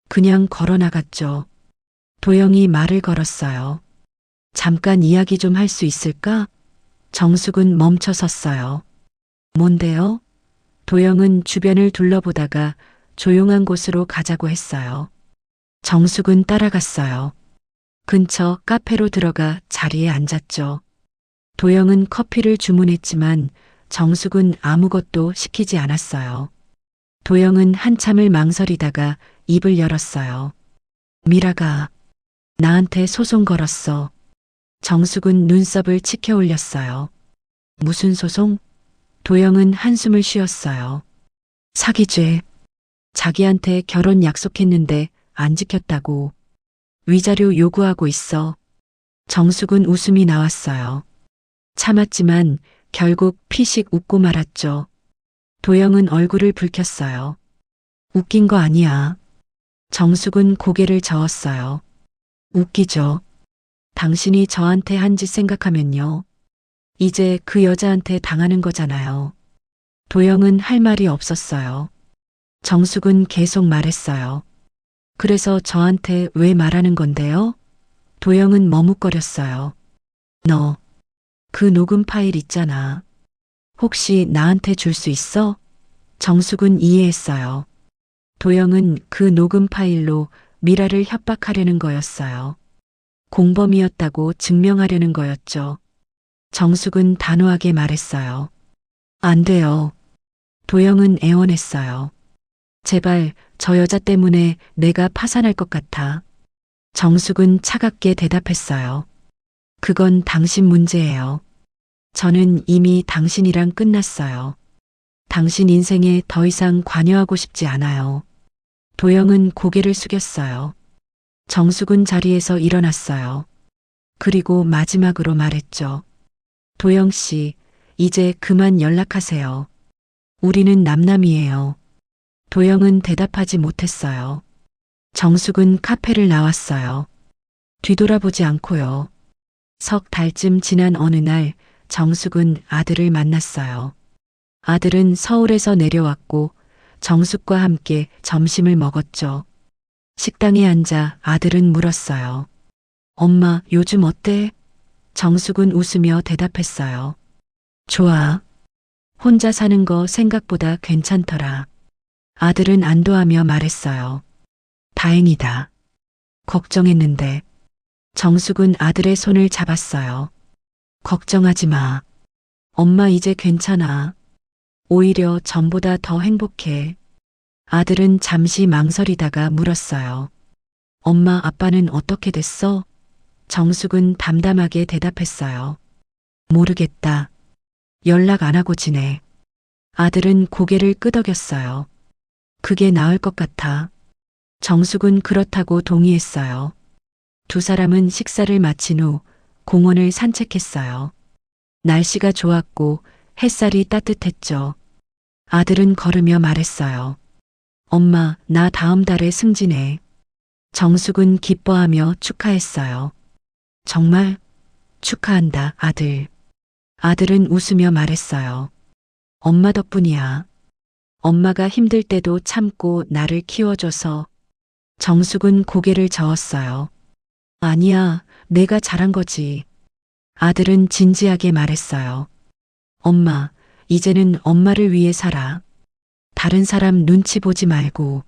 그냥 걸어 나갔죠. 도영이 말을 걸었어요. 잠깐 이야기 좀 할 수 있을까? 정숙은 멈춰 섰어요. 뭔데요? 도영은 주변을 둘러보다가 조용한 곳으로 가자고 했어요. 정숙은 따라갔어요. 근처 카페로 들어가 자리에 앉았죠. 도영은 커피를 주문했지만 정숙은 아무것도 시키지 않았어요. 도영은 한참을 망설이다가 입을 열었어요. 미라가 나한테 소송 걸었어. 정숙은 눈썹을 치켜 올렸어요. 무슨 소송? 도영은 한숨을 쉬었어요. 사기죄. 자기한테 결혼 약속했는데 안 지켰다고. 위자료 요구하고 있어. 정숙은 웃음이 나왔어요. 참았지만 결국 피식 웃고 말았죠. 도영은 얼굴을 붉혔어요. 웃긴 거 아니야. 정숙은 고개를 저었어요. 웃기죠. 당신이 저한테 한 짓 생각하면요. 이제 그 여자한테 당하는 거잖아요. 도영은 할 말이 없었어요. 정숙은 계속 말했어요. 그래서 저한테 왜 말하는 건데요? 도영은 머뭇거렸어요. 너, 그 녹음 파일 있잖아. 혹시 나한테 줄 수 있어? 정숙은 이해했어요. 도영은 그 녹음 파일로 미라를 협박하려는 거였어요. 공범이었다고 증명하려는 거였죠. 정숙은 단호하게 말했어요. 안 돼요. 도영은 애원했어요. 제발 저 여자 때문에 내가 파산할 것 같아. 정숙은 차갑게 대답했어요. 그건 당신 문제예요. 저는 이미 당신이랑 끝났어요. 당신 인생에 더 이상 관여하고 싶지 않아요. 도영은 고개를 숙였어요. 정숙은 자리에서 일어났어요. 그리고 마지막으로 말했죠. 도영 씨, 이제 그만 연락하세요. 우리는 남남이에요. 도영은 대답하지 못했어요. 정숙은 카페를 나왔어요. 뒤돌아보지 않고요. 석 달쯤 지난 어느 날 정숙은 아들을 만났어요. 아들은 서울에서 내려왔고 정숙과 함께 점심을 먹었죠. 식당에 앉아 아들은 물었어요. 엄마, 요즘 어때? 정숙은 웃으며 대답했어요. 좋아. 혼자 사는 거 생각보다 괜찮더라. 아들은 안도하며 말했어요. 다행이다. 걱정했는데. 정숙은 아들의 손을 잡았어요. 걱정하지 마. 엄마 이제 괜찮아. 오히려 전보다 더 행복해. 아들은 잠시 망설이다가 물었어요. 엄마, 아빠는 어떻게 됐어? 정숙은 담담하게 대답했어요. 모르겠다. 연락 안 하고 지내. 아들은 고개를 끄덕였어요. 그게 나을 것 같아. 정숙은 그렇다고 동의했어요. 두 사람은 식사를 마친 후 공원을 산책했어요. 날씨가 좋았고 햇살이 따뜻했죠. 아들은 걸으며 말했어요. 엄마, 나 다음 달에 승진해. 정숙은 기뻐하며 축하했어요. 정말? 축하한다, 아들. 아들은 웃으며 말했어요. 엄마 덕분이야. 엄마가 힘들 때도 참고 나를 키워줘서. 정숙은 고개를 저었어요. 아니야, 내가 잘한 거지. 아들은 진지하게 말했어요. 엄마, 이제는 엄마를 위해 살아. 다른 사람 눈치 보지 말고.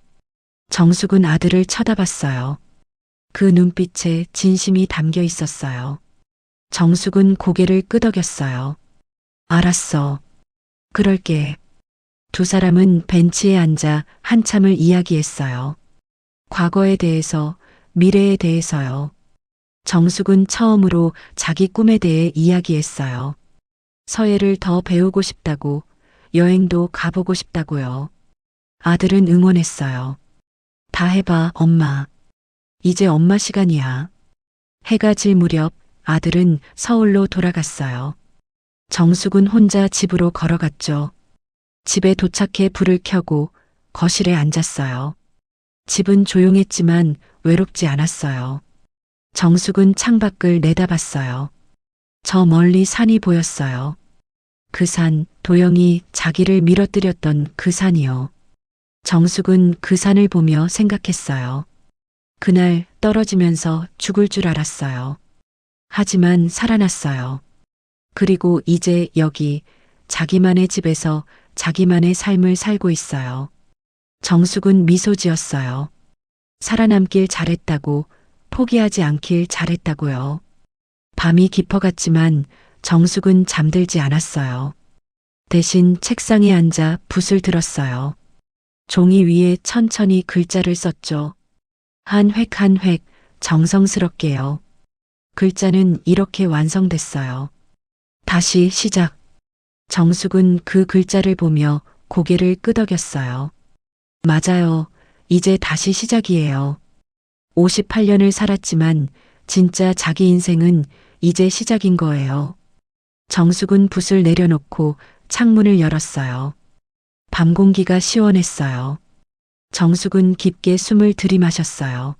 정숙은 아들을 쳐다봤어요. 그 눈빛에 진심이 담겨 있었어요. 정숙은 고개를 끄덕였어요. 알았어. 그럴게. 두 사람은 벤치에 앉아 한참을 이야기했어요. 과거에 대해서, 미래에 대해서요. 정숙은 처음으로 자기 꿈에 대해 이야기했어요. 서예를 더 배우고 싶다고, 여행도 가보고 싶다고요. 아들은 응원했어요. 다 해봐, 엄마. 이제 엄마 시간이야. 해가 질 무렵 아들은 서울로 돌아갔어요. 정숙은 혼자 집으로 걸어갔죠. 집에 도착해 불을 켜고 거실에 앉았어요. 집은 조용했지만 외롭지 않았어요. 정숙은 창밖을 내다봤어요. 저 멀리 산이 보였어요. 그 산, 도영이 자기를 밀어뜨렸던 그 산이요. 정숙은 그 산을 보며 생각했어요. 그날 떨어지면서 죽을 줄 알았어요. 하지만 살아났어요. 그리고 이제 여기 자기만의 집에서 자기만의 삶을 살고 있어요. 정숙은 미소 지었어요. 살아남길 잘했다고, 포기하지 않길 잘했다고요. 밤이 깊어갔지만 정숙은 잠들지 않았어요. 대신 책상에 앉아 붓을 들었어요. 종이 위에 천천히 글자를 썼죠. 한 획 한 획 정성스럽게요. 글자는 이렇게 완성됐어요. 다시 시작. 정숙은 그 글자를 보며 고개를 끄덕였어요. 맞아요. 이제 다시 시작이에요. 58년을 살았지만 진짜 자기 인생은 이제 시작인 거예요. 정숙은 붓을 내려놓고 창문을 열었어요. 밤 공기가 시원했어요. 정숙은 깊게 숨을 들이마셨어요.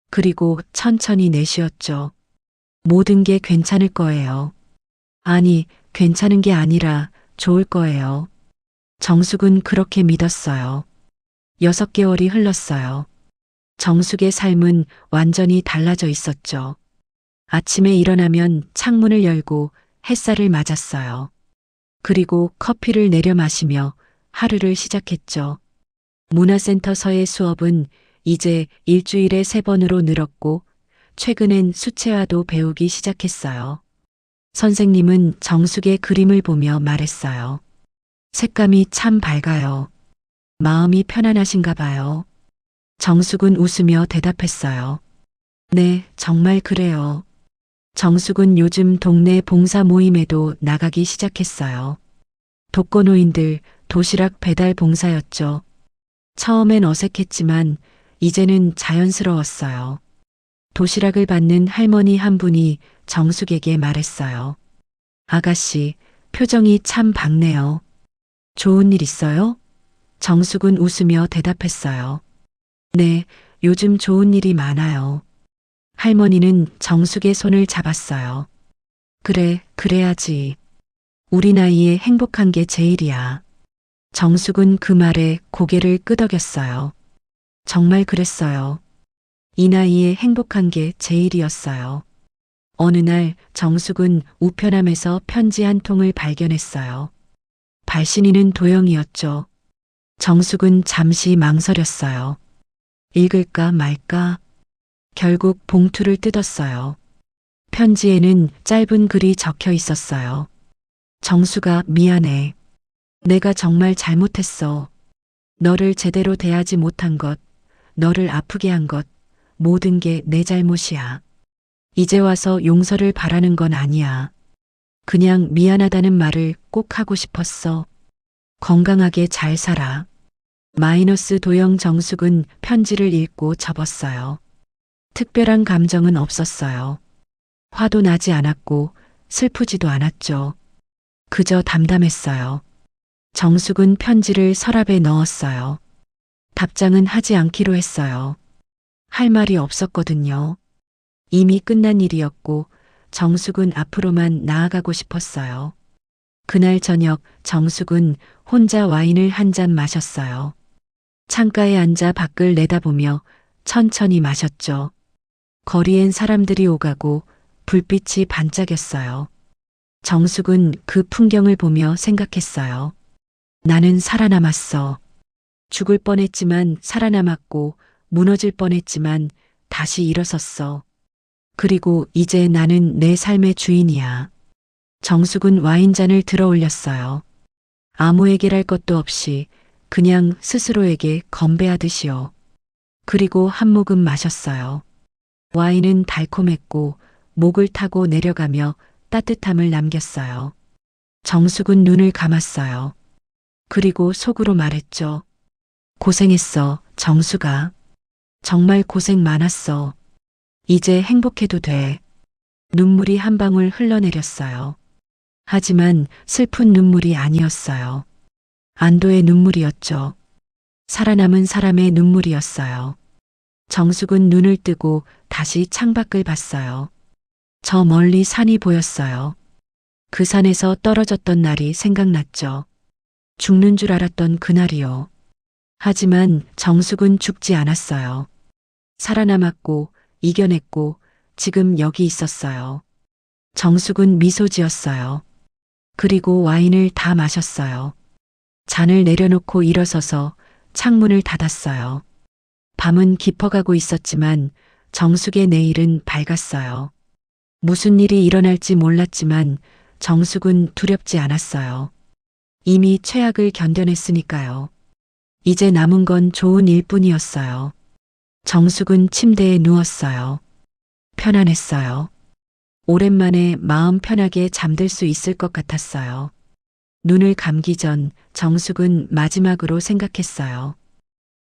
그리고 천천히 내쉬었죠. 모든 게 괜찮을 거예요. 아니, 괜찮은 게 아니라 좋을 거예요. 정숙은 그렇게 믿었어요. 6개월이 흘렀어요. 정숙의 삶은 완전히 달라져 있었죠. 아침에 일어나면 창문을 열고 햇살을 맞았어요. 그리고 커피를 내려 마시며 하루를 시작했죠. 문화센터서의 수업은 이제 일주일에 3번으로 늘었고 최근엔 수채화도 배우기 시작했어요. 선생님은 정숙의 그림을 보며 말했어요. 색감이 참 밝아요. 마음이 편안하신가 봐요. 정숙은 웃으며 대답했어요. 네, 정말 그래요. 정숙은 요즘 동네 봉사 모임에도 나가기 시작했어요. 독거노인들 도시락 배달 봉사였죠. 처음엔 어색했지만 이제는 자연스러웠어요. 도시락을 받는 할머니 한 분이 정숙에게 말했어요. 아가씨, 표정이 참 밝네요. 좋은 일 있어요? 정숙은 웃으며 대답했어요. 네, 요즘 좋은 일이 많아요. 할머니는 정숙의 손을 잡았어요. 그래, 그래야지. 우리 나이에 행복한 게 제일이야. 정숙은 그 말에 고개를 끄덕였어요. 정말 그랬어요. 이 나이에 행복한 게 제일이었어요. 어느 날 정숙은 우편함에서 편지 한 통을 발견했어요. 발신인은 도영이었죠. 정숙은 잠시 망설였어요. 읽을까 말까? 결국 봉투를 뜯었어요. 편지에는 짧은 글이 적혀 있었어요. 정숙아, 미안해. 내가 정말 잘못했어. 너를 제대로 대하지 못한 것, 너를 아프게 한 것, 모든 게 내 잘못이야. 이제 와서 용서를 바라는 건 아니야. 그냥 미안하다는 말을 꼭 하고 싶었어. 건강하게 잘 살아. 마이너스 도영. 정숙은 편지를 읽고 접었어요. 특별한 감정은 없었어요. 화도 나지 않았고 슬프지도 않았죠. 그저 담담했어요. 정숙은 편지를 서랍에 넣었어요. 답장은 하지 않기로 했어요. 할 말이 없었거든요. 이미 끝난 일이었고 정숙은 앞으로만 나아가고 싶었어요. 그날 저녁 정숙은 혼자 와인을 한 잔 마셨어요. 창가에 앉아 밖을 내다보며 천천히 마셨죠. 거리엔 사람들이 오가고 불빛이 반짝였어요. 정숙은 그 풍경을 보며 생각했어요. 나는 살아남았어. 죽을 뻔했지만 살아남았고 무너질 뻔했지만 다시 일어섰어. 그리고 이제 나는 내 삶의 주인이야. 정숙은 와인잔을 들어 올렸어요. 아무에게랄 것도 없이 그냥 스스로에게 건배하듯이요. 그리고 한 모금 마셨어요. 와인은 달콤했고 목을 타고 내려가며 따뜻함을 남겼어요. 정숙은 눈을 감았어요. 그리고 속으로 말했죠. 고생했어, 정숙아. 정말 고생 많았어. 이제 행복해도 돼. 눈물이 한 방울 흘러내렸어요. 하지만 슬픈 눈물이 아니었어요. 안도의 눈물이었죠. 살아남은 사람의 눈물이었어요. 정숙은 눈을 뜨고 다시 창밖을 봤어요. 저 멀리 산이 보였어요. 그 산에서 떨어졌던 날이 생각났죠. 죽는 줄 알았던 그날이요. 하지만 정숙은 죽지 않았어요. 살아남았고 이겨냈고 지금 여기 있었어요. 정숙은 미소 지었어요. 그리고 와인을 다 마셨어요. 잔을 내려놓고 일어서서 창문을 닫았어요. 밤은 깊어가고 있었지만 정숙의 내일은 밝았어요. 무슨 일이 일어날지 몰랐지만 정숙은 두렵지 않았어요. 이미 최악을 견뎌냈으니까요. 이제 남은 건 좋은 일뿐이었어요. 정숙은 침대에 누웠어요. 편안했어요. 오랜만에 마음 편하게 잠들 수 있을 것 같았어요. 눈을 감기 전 정숙은 마지막으로 생각했어요.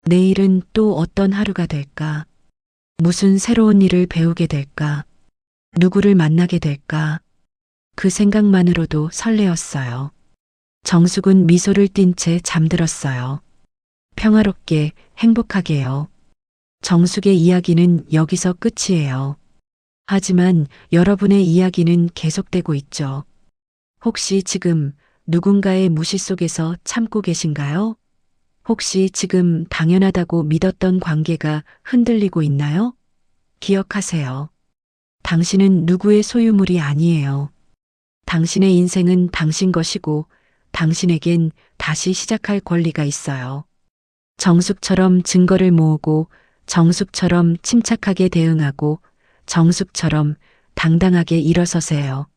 내일은 또 어떤 하루가 될까? 무슨 새로운 일을 배우게 될까? 누구를 만나게 될까? 그 생각만으로도 설레었어요. 정숙은 미소를 띤 채 잠들었어요. 평화롭게 행복하게요. 정숙의 이야기는 여기서 끝이에요. 하지만 여러분의 이야기는 계속되고 있죠. 혹시 지금 누군가의 무시 속에서 참고 계신가요? 혹시 지금 당연하다고 믿었던 관계가 흔들리고 있나요? 기억하세요. 당신은 누구의 소유물이 아니에요. 당신의 인생은 당신 것이고 당신에겐 다시 시작할 권리가 있어요. 정숙처럼 증거를 모으고 정숙처럼 침착하게 대응하고 정숙처럼 당당하게 일어서세요.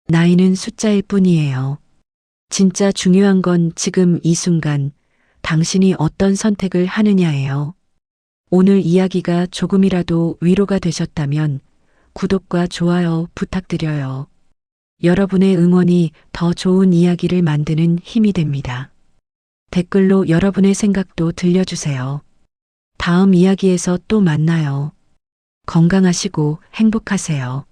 나이는 숫자일 뿐이에요. 진짜 중요한 건 지금 이 순간 당신이 어떤 선택을 하느냐예요. 오늘 이야기가 조금이라도 위로가 되셨다면 구독과 좋아요 부탁드려요. 여러분의 응원이 더 좋은 이야기를 만드는 힘이 됩니다. 댓글로 여러분의 생각도 들려주세요. 다음 이야기에서 또 만나요. 건강하시고 행복하세요.